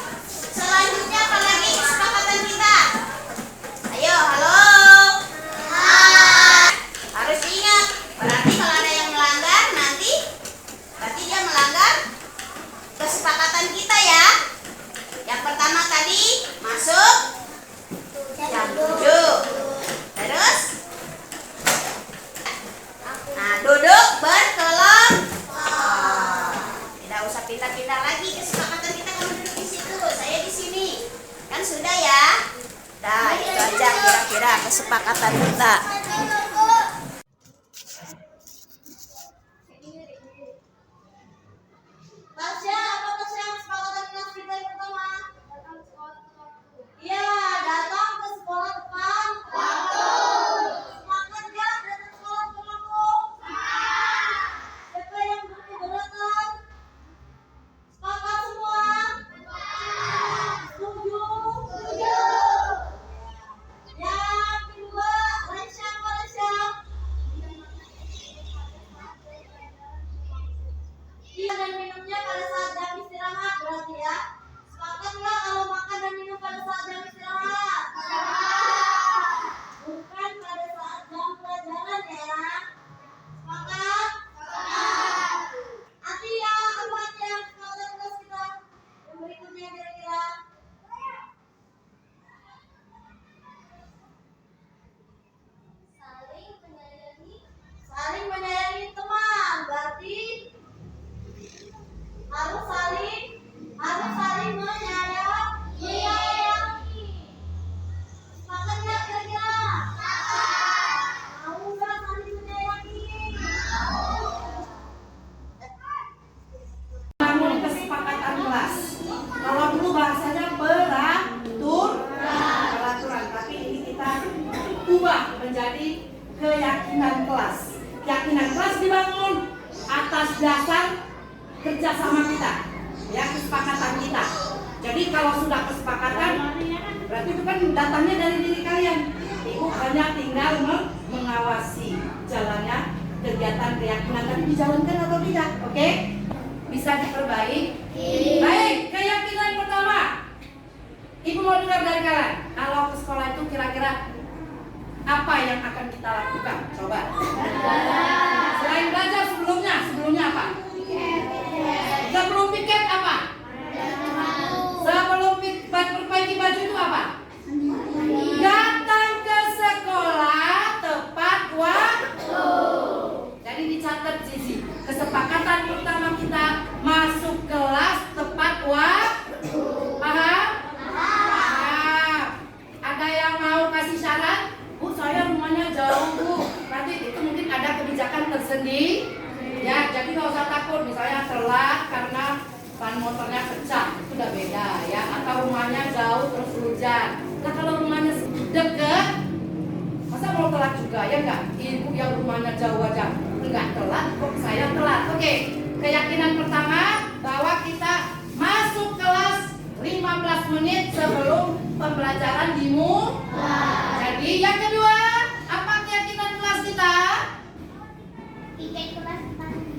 Selanjutnya apa lagi kesepakatan kita? Ayo, halo. Harus ingat, berarti kalau ada yang melanggar nanti berarti dia melanggar kesepakatan kita ya. Yang pertama tadi masuk jam 7. Terus duduk berkelompok. Tidak usah pindah-pindah lagi kesepakatan kita, kamu duduk di situ, saya di sini. Kan sudah ya? Nah, itu aja kira-kira kesepakatan kita. Tasya, apa Tasya yang kesepakatan kelas kita yang pertama? Iya, datang ke sekolah tepat waktu. Semangat ya, datang ke sekolah tepat waktu. Siapa yang berkeberatan? Sepakat semua? Setuju? Setuju. Yang kedua, Raisya. Iya, dan minumnya pada saat jam istirahat berarti ya. Sepakat nggak kalau makan dan minum pada saat jam istirahat? Bukan pada saat jam pelajaran ya. Sepakat? Artinya apa aja yang kesepakatan kelas kita? Yang berikutnya kira-kira. Saling menyayangi teman, berarti harus saling menyayangi. Sepakat nggak kira-kira? Mau nggak saling menyayangi? Bangun kesepakatan kelas. Kalau dulu bahasanya peraturan, tapi ini kita ubah menjadi keyakinan kelas. Keyakinan kelas dibangun atas dasar kerjasama kita, ya, kesepakatan kita. Jadi kalau sudah kesepakatan, berarti itu kan datangnya dari diri kalian. Ibu hanya tinggal mengawasi jalannya kegiatan keyakinan tadi dijalankan atau tidak, oke? Bisa diperbaiki. Baik, keyakinan pertama. Ibu mau dengar dari kalian, kalau ke sekolah itu kira-kira apa yang akan kita lakukan? Coba. Selain belajar sebelumnya apa? Sebelum piket apa? Sebelum perbaiki baju itu apa? Datang ke sekolah tepat waktu. Jadi dicatat Zizi. Kesepakatan pertama kita masuk kelas tepat waktu. Paham? Paham. Ada yang mau kasih syarat? Bu, saya rumahnya jauh, Bu. Nanti itu mungkin ada kebijakan tersendiri. Ya, jadi nggak usah takut. Misalnya telat karena ban motornya pecah, itu udah beda ya. Atau rumahnya jauh terus hujan. Nah kalau rumahnya deket, masa mau telat juga ya enggak? Ibu yang rumahnya jauh aja enggak telat, kok saya telat. Oke, keyakinan pertama bahwa kita masuk kelas 15 menit sebelum pembelajaran dimulai. Jadi yang kedua, apa keyakinan kelas kita?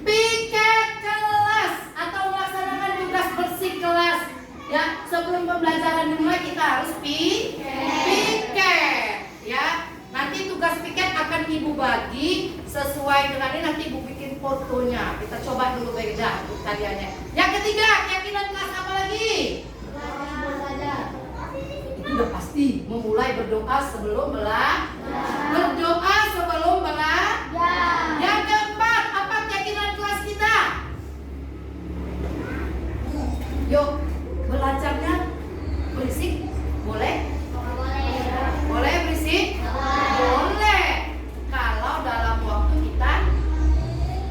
Piket kelas atau melaksanakan tugas bersih kelas. Ya, sebelum pembelajaran dimulai kita harus piket. Ya, nanti tugas piket akan ibu bagi sesuai dengan ini. Nanti ibu bikin fotonya. Kita coba dulu beda untuk kaliannya. Yang ketiga, keyakinan kelas apa lagi? Itu udah pasti memulai berdoa sebelum belajar. Berdoa sebelum belajar. Yang keempat, apa keyakinan kelas kita? Yuk, belajarnya berisik? Boleh? Boleh berisik? Boleh. Kalau dalam waktu kita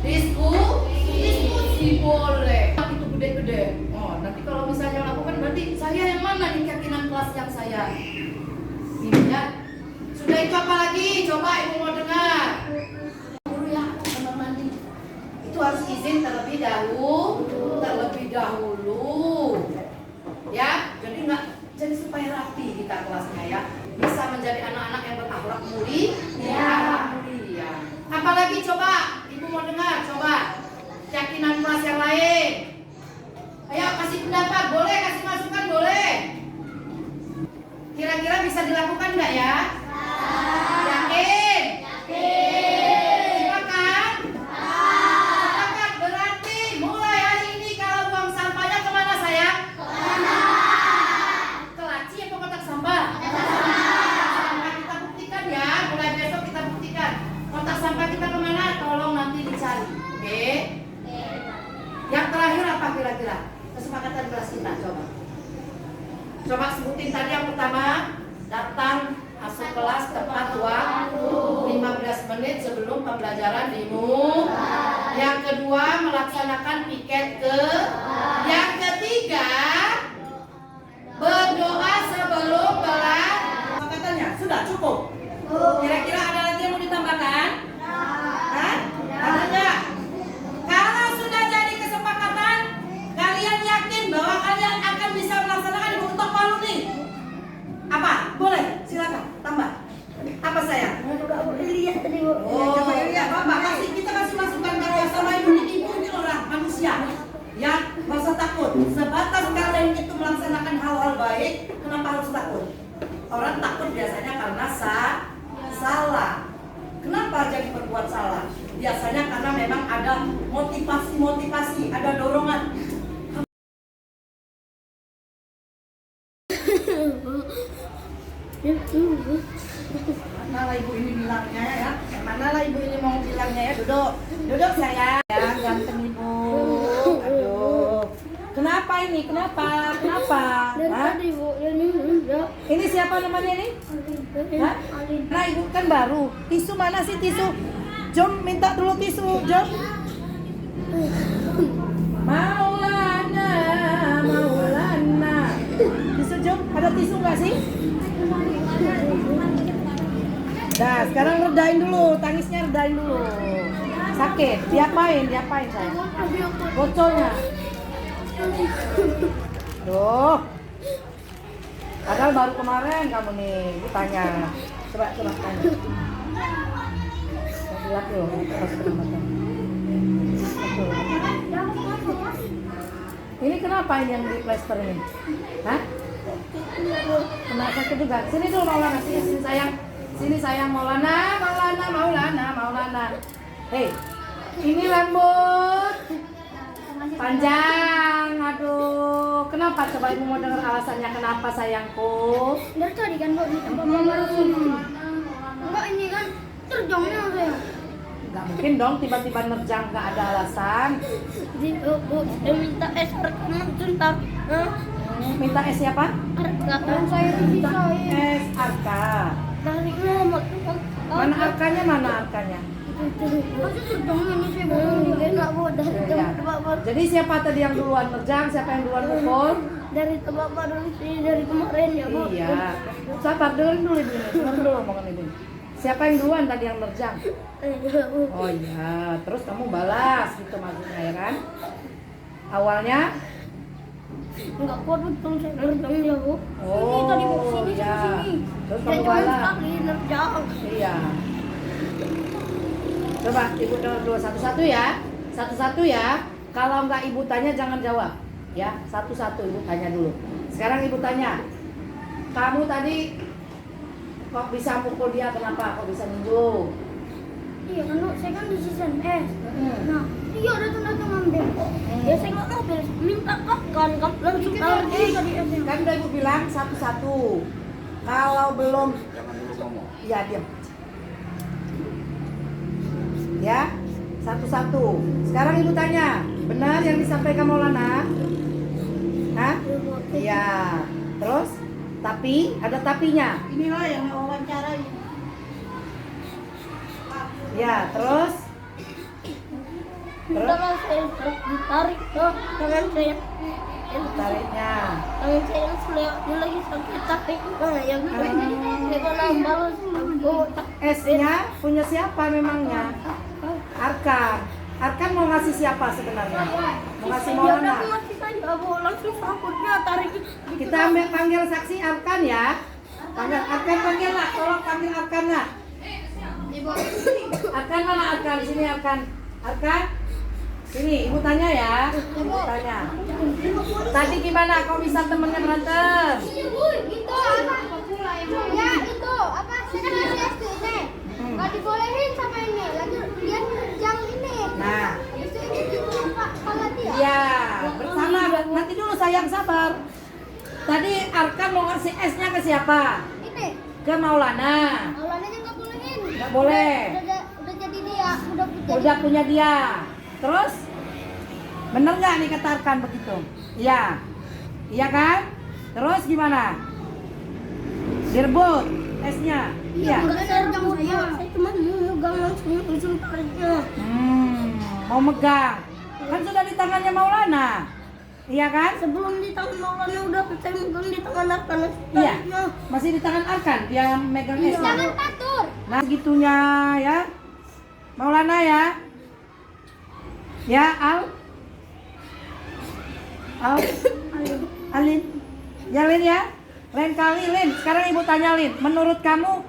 diskusi boleh. Itu gede-gede. Oh, nanti kalau misalnya lakukan berarti saya yang mana nih keyakinan kelas yang saya? Ini ya. Sudah itu apa lagi? Coba ibu mau dengar. Guru ya, kamar mandi. Itu harus izin terlebih dahulu. Ya, jadi enggak jadi supaya rapi kita kelasnya ya. Bisa menjadi anak-anak yang berakhlak mulia. Apalagi coba, ibu mau dengar, coba keyakinan kelas yang lain. Ayo kasih pendapat, boleh kasih masukan, boleh. Kira-kira bisa dilakukan nggak ya? Yakin? Silakan. Silakan, berarti mulai hari ini kalau buang sampahnya kemana sayang? Ke laci atau kotak sampah? Sampah kita buktikan ya, mulai besok kita buktikan. Kotak sampah kita kemana? Tolong nanti dicari, oke? Yang terakhir apa kira-kira? Kesepakatan kelas kita, coba sebutin tadi. Yang pertama, datang masuk kelas tepat waktu 15 menit sebelum pembelajaran dimulai. Yang kedua, melaksanakan piket Yang ketiga, berdoa sebelum belajar. Kesepakatannya sudah cukup. Kira-kira ada lagi yang mau ditambahkan? Hah? Ada nggak? Kalau sudah jadi kesepakatan, kalian yakin bahwa kalian akan bisa melaksanakan? Ibu ketok palu nih. Apa? Boleh? Silakan tambah. Apa sayang? Oh, ya Bapak kasih, kita kasih masukan kalian sama ibu ini orang manusia. Ya, nggak usah takut. Sebatas kalian itu melaksanakan hal-hal baik, kenapa harus takut? Orang takut biasanya karena salah. Kenapa jadi berbuat salah? Biasanya karena memang ada motivasi, ada dorongan. Manalah ibu ini bilangnya ya? Manalah ibu ini mau bilangnya ya? Duduk sayang. Ya, ganteng ibu. Aduh. Kenapa ini? Kenapa? Hah? Ini siapa namanya ini? Hah? Nah ibu kan baru. Tisu mana sih tisu? Jom minta dulu tisu, Jom. Maulana. Tisu Jom, ada tisu nggak sih? Nah sekarang redain dulu, tangisnya redain dulu. Sakit, diapain sayang? Bocornya. Tuh, Padahal baru kemarin kamu nih, ibu tanya. Coba tanya. Lihat dulu, masuk ke mata. Ini kenapa yang di plester ini? Hah? Kena sakit juga. Sini dulu Maulana, sini sayang. Sini sayang Maulana. Hei, ini rambut panjang. Aduh, kenapa? Coba ibu mau dengar alasannya kenapa sayangku? Dari tadi kan Bu, di tempat mama enggak ini kan terjongnya saya. Gak mungkin dong tiba-tiba nerjang gak ada alasan. Di Bu, dia minta es sebentar. Minta es siapa? Arka. Saya dipisahin. Es Arka. Dari nomor. Mana arkanya? Masa terjongnya ini saya belum enak Bu dari Ya. tempat. Jadi siapa tadi yang duluan nerjang? Siapa yang duluan mukul? Dari tempat baru sini dari kemarin ya Bu. Iya. Sabar, dengerin dulu ibu. Dengerin dulu omongan ibu. Siapa yang duluan tadi yang nerjang? Iya Bu. Oh iya, terus kamu balas gitu maksudnya ya kan? Awalnya? Enggak kuat betul saya nerjangnya Bu. Oh, Ini tadi Bu sini ya. sini. Terus Saya kamu cuma balas? sekali nerjang. Iya. Coba ibu dengar dulu satu-satu ya. Satu-satu ya. Kalau nggak ibu tanya jangan jawab. Ya, satu-satu ibu tanya dulu. Sekarang ibu tanya. Kamu tadi kok bisa pukul dia kenapa? Kok bisa ninju? Iya kan Bu, saya kan di season S. Nah, dia udah datang ngambil. Ya saya nggak ngambil, minta kan langsung taruh tadi S-nya. Kan udah ibu bilang satu-satu. Kalau belum, ya diam. Ya, satu-satu. Sekarang ibu tanya, benar yang disampaikan Maulana? Hah? Iya. Terus? Tapi, ada tapinya. Inilah yang wawancara ini. Ya, terus? Tangan saya ditarik tuh, tangan saya Tariknya. tangan saya selewat dia lagi sakit tarik. Nah, yang saya kena balas S-nya punya siapa memangnya? Arkan. Arkan mau ngasih siapa sebenarnya? Mau ngasih Dia udah Maulana? ngasih saya Bu, langsung takutnya tarik. Kita ambil panggil saksi Arkan ya. Panggil Arkan, panggil lah. Tolong panggil Arkan lah. Arkan mana Arkan? Sini Arkan. Arkan. Sini, ibu tanya ya. Ibu tanya. Tadi gimana? Kok bisa temennya berantem? Itu apa? Ya itu apa? Saya kan masih SD nih. Nggak dibolehin sama ini. Lagi dia yang ini. Nah, Itu ini kepala dia. iya. Bersama. Nanti dulu sayang sabar. Tadi Arkan mau ngasih S-nya ke siapa? Ini. Ke Maulana. Awalnya nggak bolehin. Nggak boleh. Udah jadi dia. Udah punya dia. Terus? Bener nggak nih kata Arkan begitu? Iya. Iya kan? Terus gimana? Direbut S-nya? Iya. Enggak saya cuma mau megang langsung tariknya. Mau megang. Kan sudah di tangannya Maulana. Iya kan? Sebelum di tangan Maulana udah saya megang di tangan Arkan. Iya. Masih di tangan Arkan dia megang S-nya. Jangan patur. Nah, segitunya ya. Maulana ya. Ya, Alin. Ya, Lin ya. Lain kali, Lin. Sekarang ibu tanya, Lin. Menurut kamu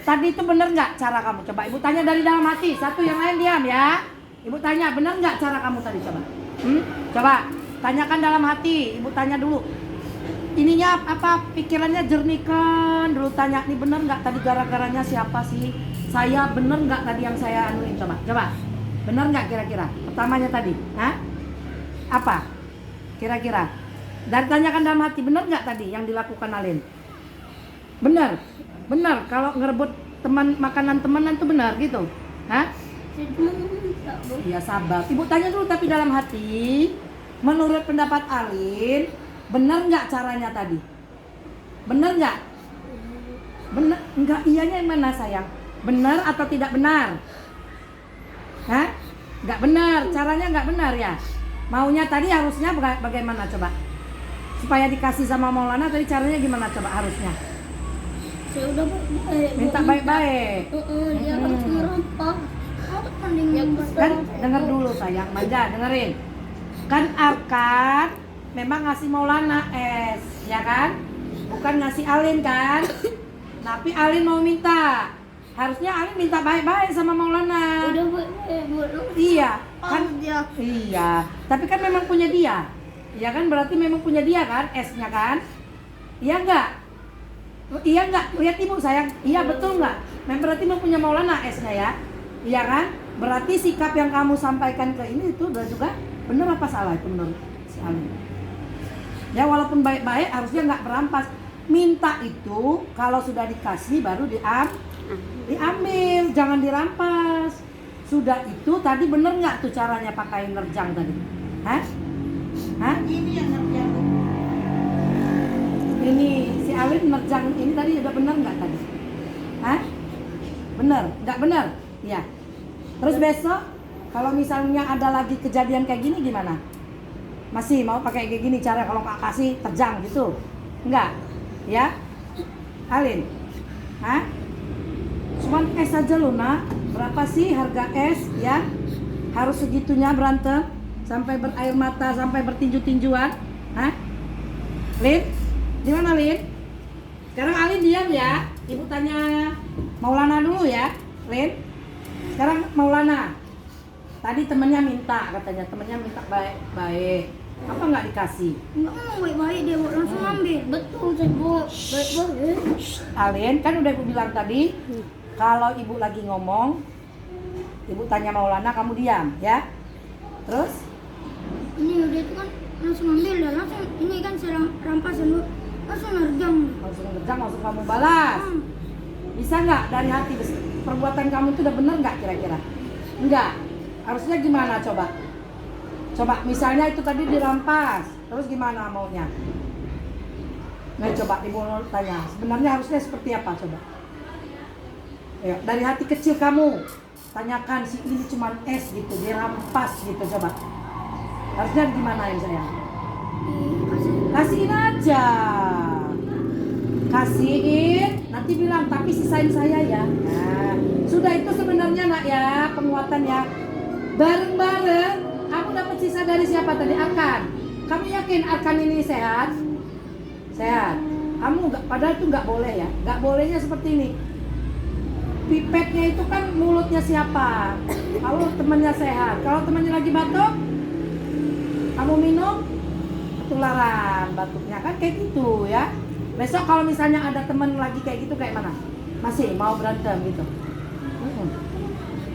tadi itu bener nggak cara kamu? Coba ibu tanya dari dalam hati. Satu, yang lain diam ya. Ibu tanya, bener nggak cara kamu tadi? Coba. Coba. Tanyakan dalam hati. Ibu tanya dulu. Ininya apa? Pikirannya jernihkan. Dulu tanya, ini bener nggak tadi gara-garanya siapa sih? Saya bener nggak tadi yang saya anuin? Coba. Bener nggak kira-kira? Pertamanya tadi. Hah? Apa? Kira-kira. Dan tanyakan dalam hati, bener nggak tadi yang dilakukan Alin? Bener. Kalau ngerebut makanan temenan tuh benar gitu. Hah? Ya sabar. Ibu tanya dulu tapi dalam hati. Menurut pendapat Alin, bener nggak caranya tadi? Bener nggak? Bener nggak? Iyanya yang mana sayang? Bener atau tidak benar? Hah? Nggak benar. Caranya nggak benar ya? Maunya tadi harusnya bagaimana coba? Supaya dikasih sama Maulana tadi caranya gimana coba harusnya? Saya udah baik-baik. Minta baik-baik. Dia langsung merampak. Kan denger dulu sayang, Manja dengerin. Kan Arkan memang ngasih Maulana S, ya kan? bukan ngasih Alin kan? Tapi Alin mau minta. Harusnya Alin minta baik-baik sama Maulana. Udah buat Iya, kan? dia. Iya, tapi kan memang punya dia. Iya kan, berarti memang punya dia kan, S-nya kan? Iya enggak? Iya enggak? Lihat ibu sayang. Iya betul enggak? Memang berarti memang punya Maulana S-nya ya. Iya kan? Berarti sikap yang kamu sampaikan ke ini itu udah juga benar apa salah itu menurut si Alin? Ya walaupun baik-baik harusnya nggak berampas. Minta itu kalau sudah dikasih baru diambil, jangan dirampas. Sudah itu tadi bener nggak tuh caranya pakai nerjang tadi? Hah? Hah? Ini yang nerjang. Ini si Alin nerjang ini tadi udah bener nggak tadi? Hah? Bener? Nggak bener? Iya. Terus besok kalau misalnya ada lagi kejadian kayak gini gimana? Masih mau pakai kayak gini cara kalau nggak kasih terjang gitu? Enggak? Ya? Alin? Hah? Cuman es aja loh nak. Berapa sih harga es ya? Harus segitunya berantem? Sampai berair mata, sampai bertinju-tinjuan? Hah? Lin? Di mana Lin? Sekarang Alin diam ya. Ibu tanya Maulana dulu ya. Lin? Sekarang Maulana. Tadi temennya minta katanya, temennya minta baik-baik. Apa nggak dikasih? Enggak mau baik-baik dia buat langsung ambil. Betul saya buat baik-baik. Alin, kan udah ibu bilang tadi, kalau ibu lagi ngomong, ibu tanya Maulana, kamu diam, ya. Terus? Ini udah itu kan langsung ambil dan langsung ini kan saya rampasan bu. Langsung nerjang. Langsung ngerjang, langsung kamu balas. Bisa nggak dari hati perbuatan kamu itu udah bener nggak kira-kira? Enggak. Harusnya gimana coba? Coba misalnya itu tadi dirampas, terus gimana maunya? Nah coba ibu tanya, sebenarnya harusnya seperti apa coba? Ayo, dari hati kecil kamu tanyakan si ini cuma es gitu, dirampas gitu coba. Harusnya gimana yang sayang? Kasihin aja. Kasihin, nanti bilang tapi sisain saya ya. Nah, sudah itu sebenarnya nak ya penguatan ya. Bareng-bareng, kamu dapat sisa dari siapa tadi? Arkan. Kamu yakin Arkan ini sehat? Sehat. Kamu nggak, padahal itu nggak boleh ya. Nggak bolehnya seperti ini. Pipetnya itu kan mulutnya siapa? Kalau temannya sehat. Kalau temannya lagi batuk, kamu minum, ketularan batuknya kan kayak gitu ya. Besok kalau misalnya ada teman lagi kayak gitu kayak mana? Masih mau berantem gitu?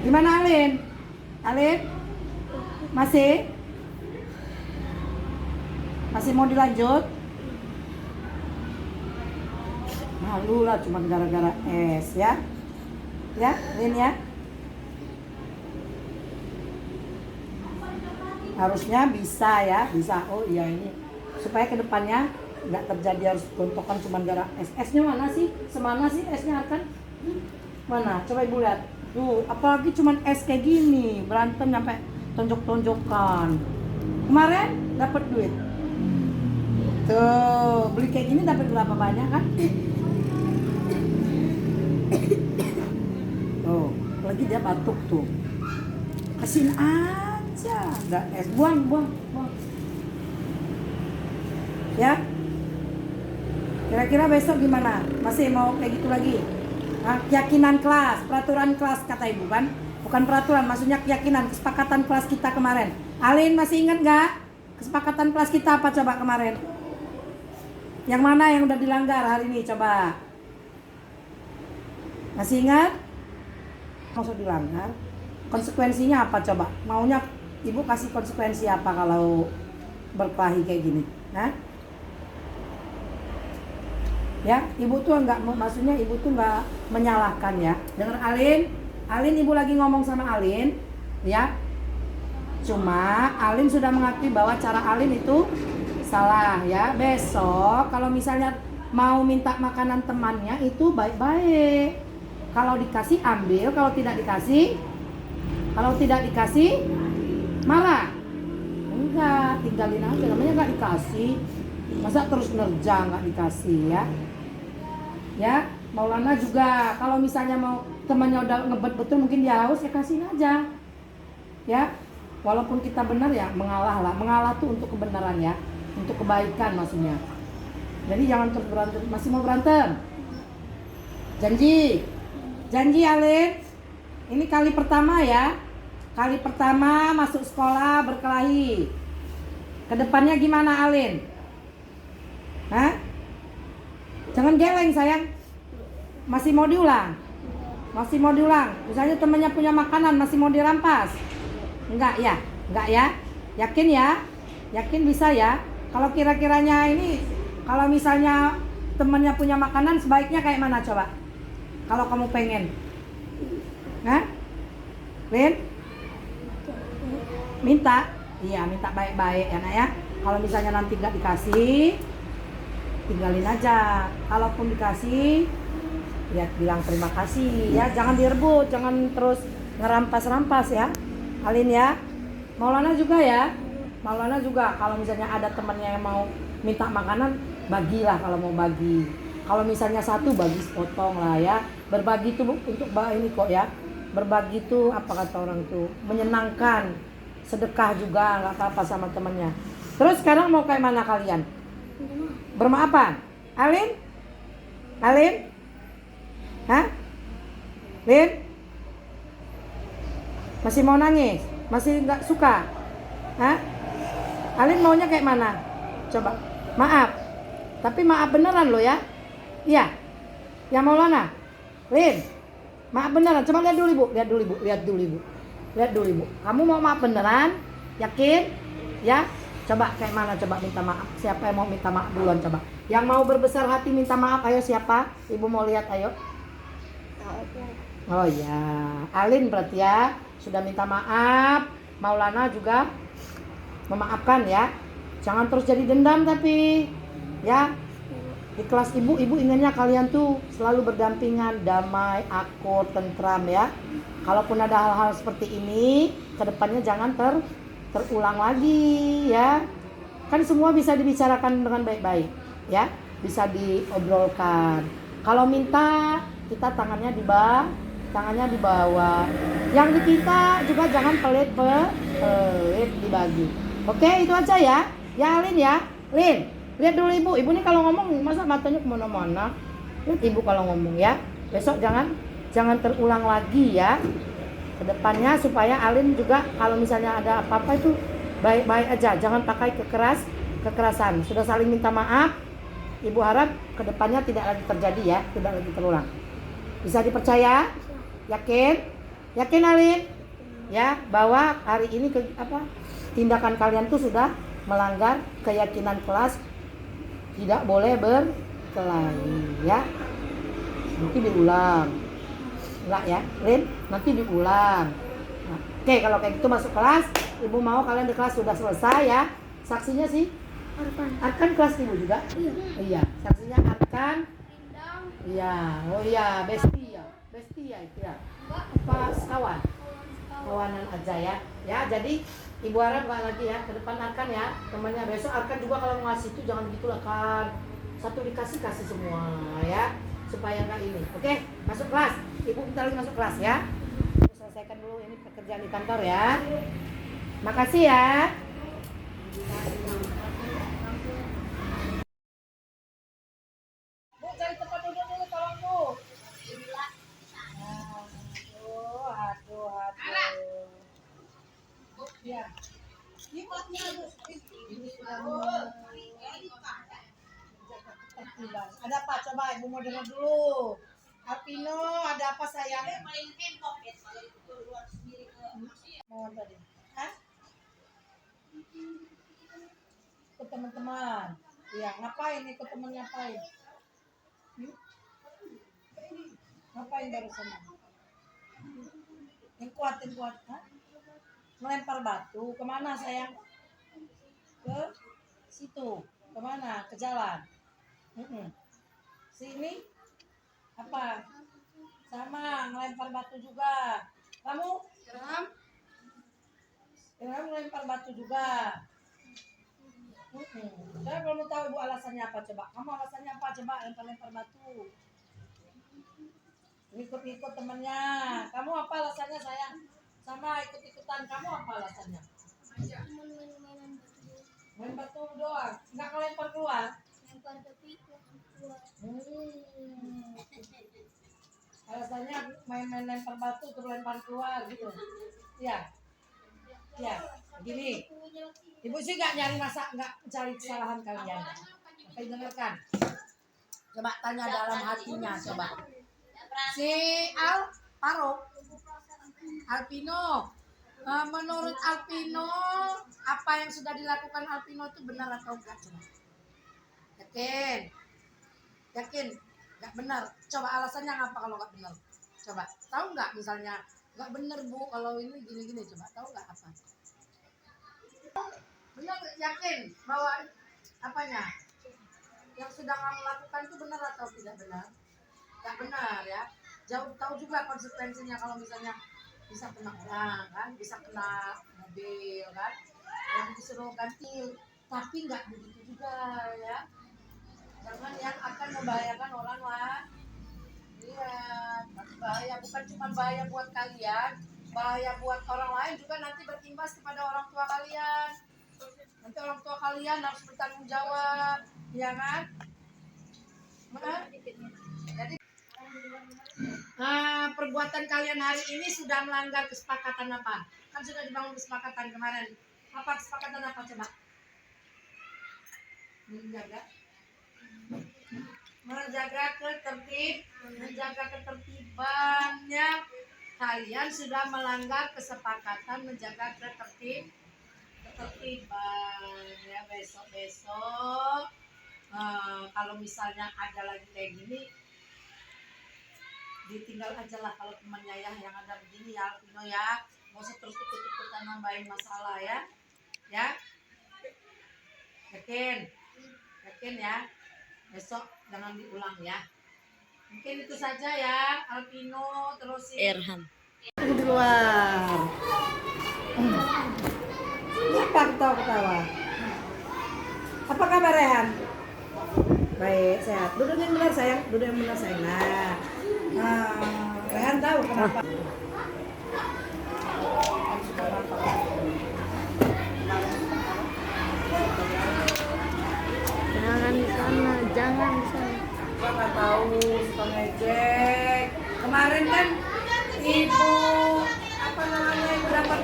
Gimana Alin? Alin? Masih? Masih mau dilanjut? Malu lah cuma gara-gara es ya? Ya, Lin ya? Harusnya bisa ya, bisa. Oh iya ini supaya kedepannya nggak terjadi harus gontokan cuma gara es. Esnya mana sih? Semana sih esnya Arkan? Mana? Coba ibu lihat. Tuh, apalagi cuma es kayak gini, berantem sampai tonjok-tonjokan. Kemarin dapat duit. Tuh, beli kayak gini dapat berapa banyak kan? Tuh, lagi dia batuk tuh. Kasihin aja, nggak es, buang. Ya? Kira-kira besok gimana? Masih mau kayak gitu lagi? Nah, keyakinan kelas, peraturan kelas kata ibu kan? Bukan peraturan, maksudnya keyakinan, kesepakatan kelas kita kemarin. Alin masih ingat nggak? Kesepakatan kelas kita apa coba kemarin? Yang mana yang udah dilanggar hari ini coba? Masih ingat? Maksud dilanggar? Konsekuensinya apa coba? Maunya ibu kasih konsekuensi apa kalau berkelahi kayak gini? Nah? Ya, ibu tuh maksudnya ibu tuh nggak menyalahkan ya. Dengar Alin ibu lagi ngomong sama Alin, ya. Cuma Alin sudah mengakui bahwa cara Alin itu salah ya. Besok kalau misalnya mau minta makanan temannya itu baik-baik. Kalau dikasih ambil, kalau tidak dikasih marah. Enggak, tinggalin aja, namanya nggak dikasih. Masa terus nerjang nggak dikasih ya? Ya, Maulana juga kalau misalnya mau temannya udah ngebet betul mungkin dia haus ya kasihin aja. Ya, walaupun kita benar ya mengalah tuh untuk kebenaran ya, untuk kebaikan maksudnya. Jadi jangan terus berantem. Masih mau berantem? Janji? Janji Alin? Ini kali pertama ya. Kali pertama masuk sekolah berkelahi. Kedepannya gimana Alin? Hah? Jangan geleng sayang. Masih mau diulang? Masih mau diulang? Misalnya temannya punya makanan masih mau dirampas? Enggak ya? Enggak ya? Yakin ya? Yakin bisa ya? Kalau kira-kiranya ini, kalau misalnya temannya punya makanan sebaiknya kayak mana coba? Kalau kamu pengen? Hah? Lin? Minta? Iya, minta baik-baik ya nak ya. Kalau misalnya nanti nggak dikasih, tinggalin aja. Kalaupun dikasih, ya bilang terima kasih ya. Jangan direbut, jangan terus ngerampas-rampas ya. Alin ya. Maulana juga ya. Maulana juga kalau misalnya ada temannya yang mau minta makanan, bagilah kalau mau bagi. Kalau misalnya satu bagi sepotong lah ya. Berbagi itu untuk ini kok ya. Berbagi itu apa kata orang tuh, menyenangkan. Sedekah juga nggak apa-apa sama temannya. Terus sekarang mau kayak mana kalian? Bermaafan? Alin? Alin? Hah? Lin? Masih mau nangis? Masih nggak suka? Hah? Alin maunya kayak mana? Coba. Maaf. Tapi maaf beneran lo ya? Iya. Ya Maulana. Lin. Maaf beneran. Coba lihat dulu ibu. Lihat dulu ibu. Lihat dulu ibu. Lihat dulu ibu. Kamu mau maaf beneran? Yakin? Ya. Coba kayak mana? Coba minta maaf. Siapa yang mau minta maaf duluan coba? Yang mau berbesar hati minta maaf. Ayo siapa? Ibu mau lihat ayo. Oh ya. Alin berarti ya. Sudah minta maaf. Maulana juga memaafkan ya. Jangan terus jadi dendam tapi ya. Di kelas ibu inginnya kalian tuh selalu berdampingan, damai, akur, tentram ya. Kalaupun ada hal-hal seperti ini, kedepannya jangan terulang lagi ya. Kan semua bisa dibicarakan dengan baik-baik ya. Bisa diobrolkan. Kalau minta kita tangannya di bawah. Yang di kita juga jangan pelit dibagi. Oke, itu aja ya. Ya Lin ya. Lin, lihat dulu ibu. Ibu nih kalau ngomong masa matanya kemana-mana. Lihat ibu kalau ngomong ya. Besok jangan terulang lagi ya. Kedepannya supaya Alin juga kalau misalnya ada apa-apa itu baik-baik aja. Jangan pakai kekerasan. Sudah saling minta maaf. Ibu harap kedepannya tidak lagi terjadi ya. Tidak lagi terulang. Bisa dipercaya? Yakin? Yakin Alin? Ya, bahwa hari ini tindakan kalian tuh sudah melanggar keyakinan kelas, tidak boleh berkelahi ya. Nanti diulang. Enggak ya, Lin? Nanti diulang. Nah, oke, kalau kayak gitu masuk kelas. Ibu mau kalian di kelas sudah selesai ya. Saksinya sih Arkan kelas ibu juga? Iya. Saksinya Arkan. Iya. Oh iya, Besti ya itu ya. Pas kawanan aja ya. Ya, jadi ibu harap nggak lagi ya ke depan Arkan ya. Temannya besok Arkan juga kalau mau ngasih itu jangan gitu lah kan. Satu kasih semua ya. Supaya nggak ini. Oke, masuk kelas. Ibu bentar lagi masuk kelas ya. Selesaikan dulu ini pekerjaan di kantor ya. Makasih ya. Bu, cari tempat duduk dulu tolong Bu. Aduh. Ya. Ini ada apa? Coba ibu mau dengar dulu. Alpino, ada apa sayang? Mau tadi? Hah? Ikut teman-teman. Iya, ngapain ikut teman ngapain? Ngapain barusan? Yang kuat. Hah? Melempar batu. Kemana sayang? Ke situ. Kemana? Ke jalan. Sini apa? Sama melempar batu juga. Kamu? Kamu melempar batu juga. Saya belum tahu ibu alasannya apa coba. Kamu alasannya apa coba lempar batu? Ikut temennya. Kamu apa alasannya sayang? Sama ikut-ikutan. Kamu apa alasannya? Main batu doang. Nggak kelempar keluar. bukan tapi kuat. Alasannya main-main lempar batu terus lempar keluar gitu. Iya. Ya, gini. Ibu sih nggak nyari nggak mencari kesalahan kalian. Tapi dengarkan. Coba tanya dalam hatinya, coba. Si Alpino, menurut Alpino, apa yang sudah dilakukan Alpino itu benar atau enggak? Coba. Yakin, nggak benar. Coba alasannya apa kalau nggak benar? Coba, tahu nggak misalnya nggak benar Bu kalau ini gini-gini, coba tahu nggak apa? Benar, yakin bahwa apanya yang sudah kamu lakukan itu benar atau tidak benar? Nggak benar ya. Jauh tahu juga konsekuensinya kalau misalnya bisa kena orang kan, bisa kena mobil kan, yang disuruh ganti, tapi nggak begitu juga ya. Jangan yang akan membahayakan orang lah. Iya, bahaya bukan cuma bahaya buat kalian, bahaya buat orang lain juga nanti berimbas kepada orang tua kalian. Nanti orang tua kalian harus bertanggung jawab, ya kan? Jadi perbuatan kalian hari ini sudah melanggar kesepakatan apa? Kan sudah dibangun kesepakatan kemarin. Apa kesepakatan apa coba? Menjaga ketertibannya. Kalian sudah melanggar kesepakatan menjaga ketertiban ya. Besok kalau misalnya ada lagi kayak gini, ditinggal aja lah kalau temannya ya yang ada begini ya Alpino ya. Nggak usah terus ikut-ikutan nambahin masalah ya. Yakin ya. Besok jangan diulang ya. Mungkin itu saja ya Alpino terus Erhan. Di luar. Apa ketawa-ketawa? Apa kabar Rehan? Baik, sehat. Duduk yang benar sayang, Nah, Rehan tahu kenapa? Jangan di sana. Gua nggak tahu, suka ngejek. Kemarin kan ibu ibu dapat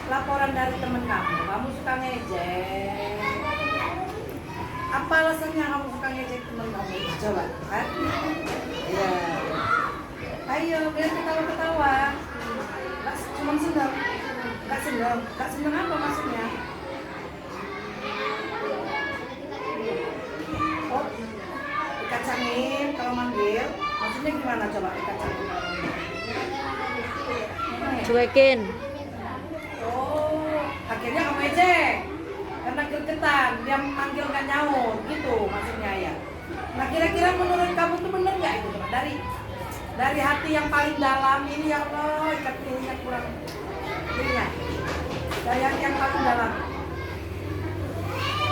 laporan dari temen kamu suka ngejek. Apa alasannya kamu suka ngejek temen kamu? Coba, kan? Iya. Ayo, biar ketawa-ketawa. Cuma seneng. Gak seneng apa maksudnya? Oh, dikacangin kalau manggil. Maksudnya gimana coba dikacangin kalau manggil? Cuekin. Oh, akhirnya kamu ejek karena gregetan, dia manggil gak nyaut, gitu maksudnya ya. Nah kira-kira menurut kamu tuh bener nggak itu coba dari hati yang paling dalam ini ya Allah, ikat ininya kurang ininya. Dari hati yang paling dalam,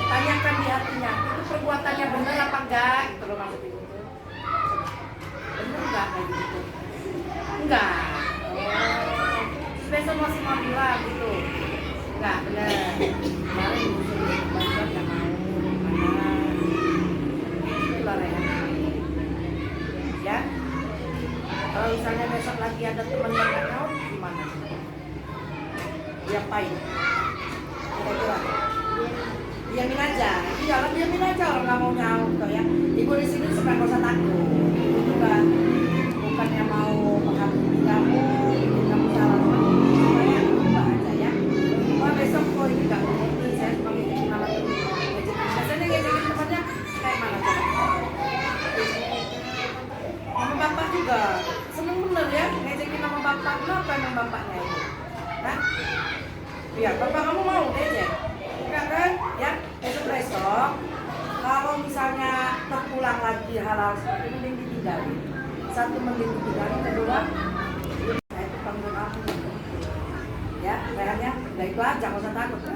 tanyakan di hatinya, itu perbuatannya bener apa enggak? Gitu loh maksud ibu tuh. Bener nggak kayak gitu? Enggak. Oh, terus besok masih mau bilang gitu. Enggak, bener. Kemarin ibu suruh bantuan gak mau. Itulah Rehan. Ya. Kalau misalnya besok lagi ada teman yang gak mau, gimana? Diapain? Kira-kira? Diamin aja. Iya, diamin aja orang gak mau nyaut tuh ya. Ibu di sini supaya gak usah takut. Ibu juga bukannya mau menghakimi kamu, bikin kamu salah. Supaya lupa aja ya. Wah besok kok ini gak ngerti, saya cuma ngejekin nama temen. Biasanya ngejekin temannya kayak mana coba? Nama bapak juga seneng bener ya ngejekin nama bapak. Kenapa emang bapaknya itu? Hah? Iya, bapak kamu mau ngejek? Enggak kan? Ya, besok kalau misalnya terulang lagi hal-hal seperti ini, mending ditinggalin. Satu, mending ditinggalin. Kedua, saya itu panggil kamu. Ya, kayaknya, udah itu aja, gak usah takut.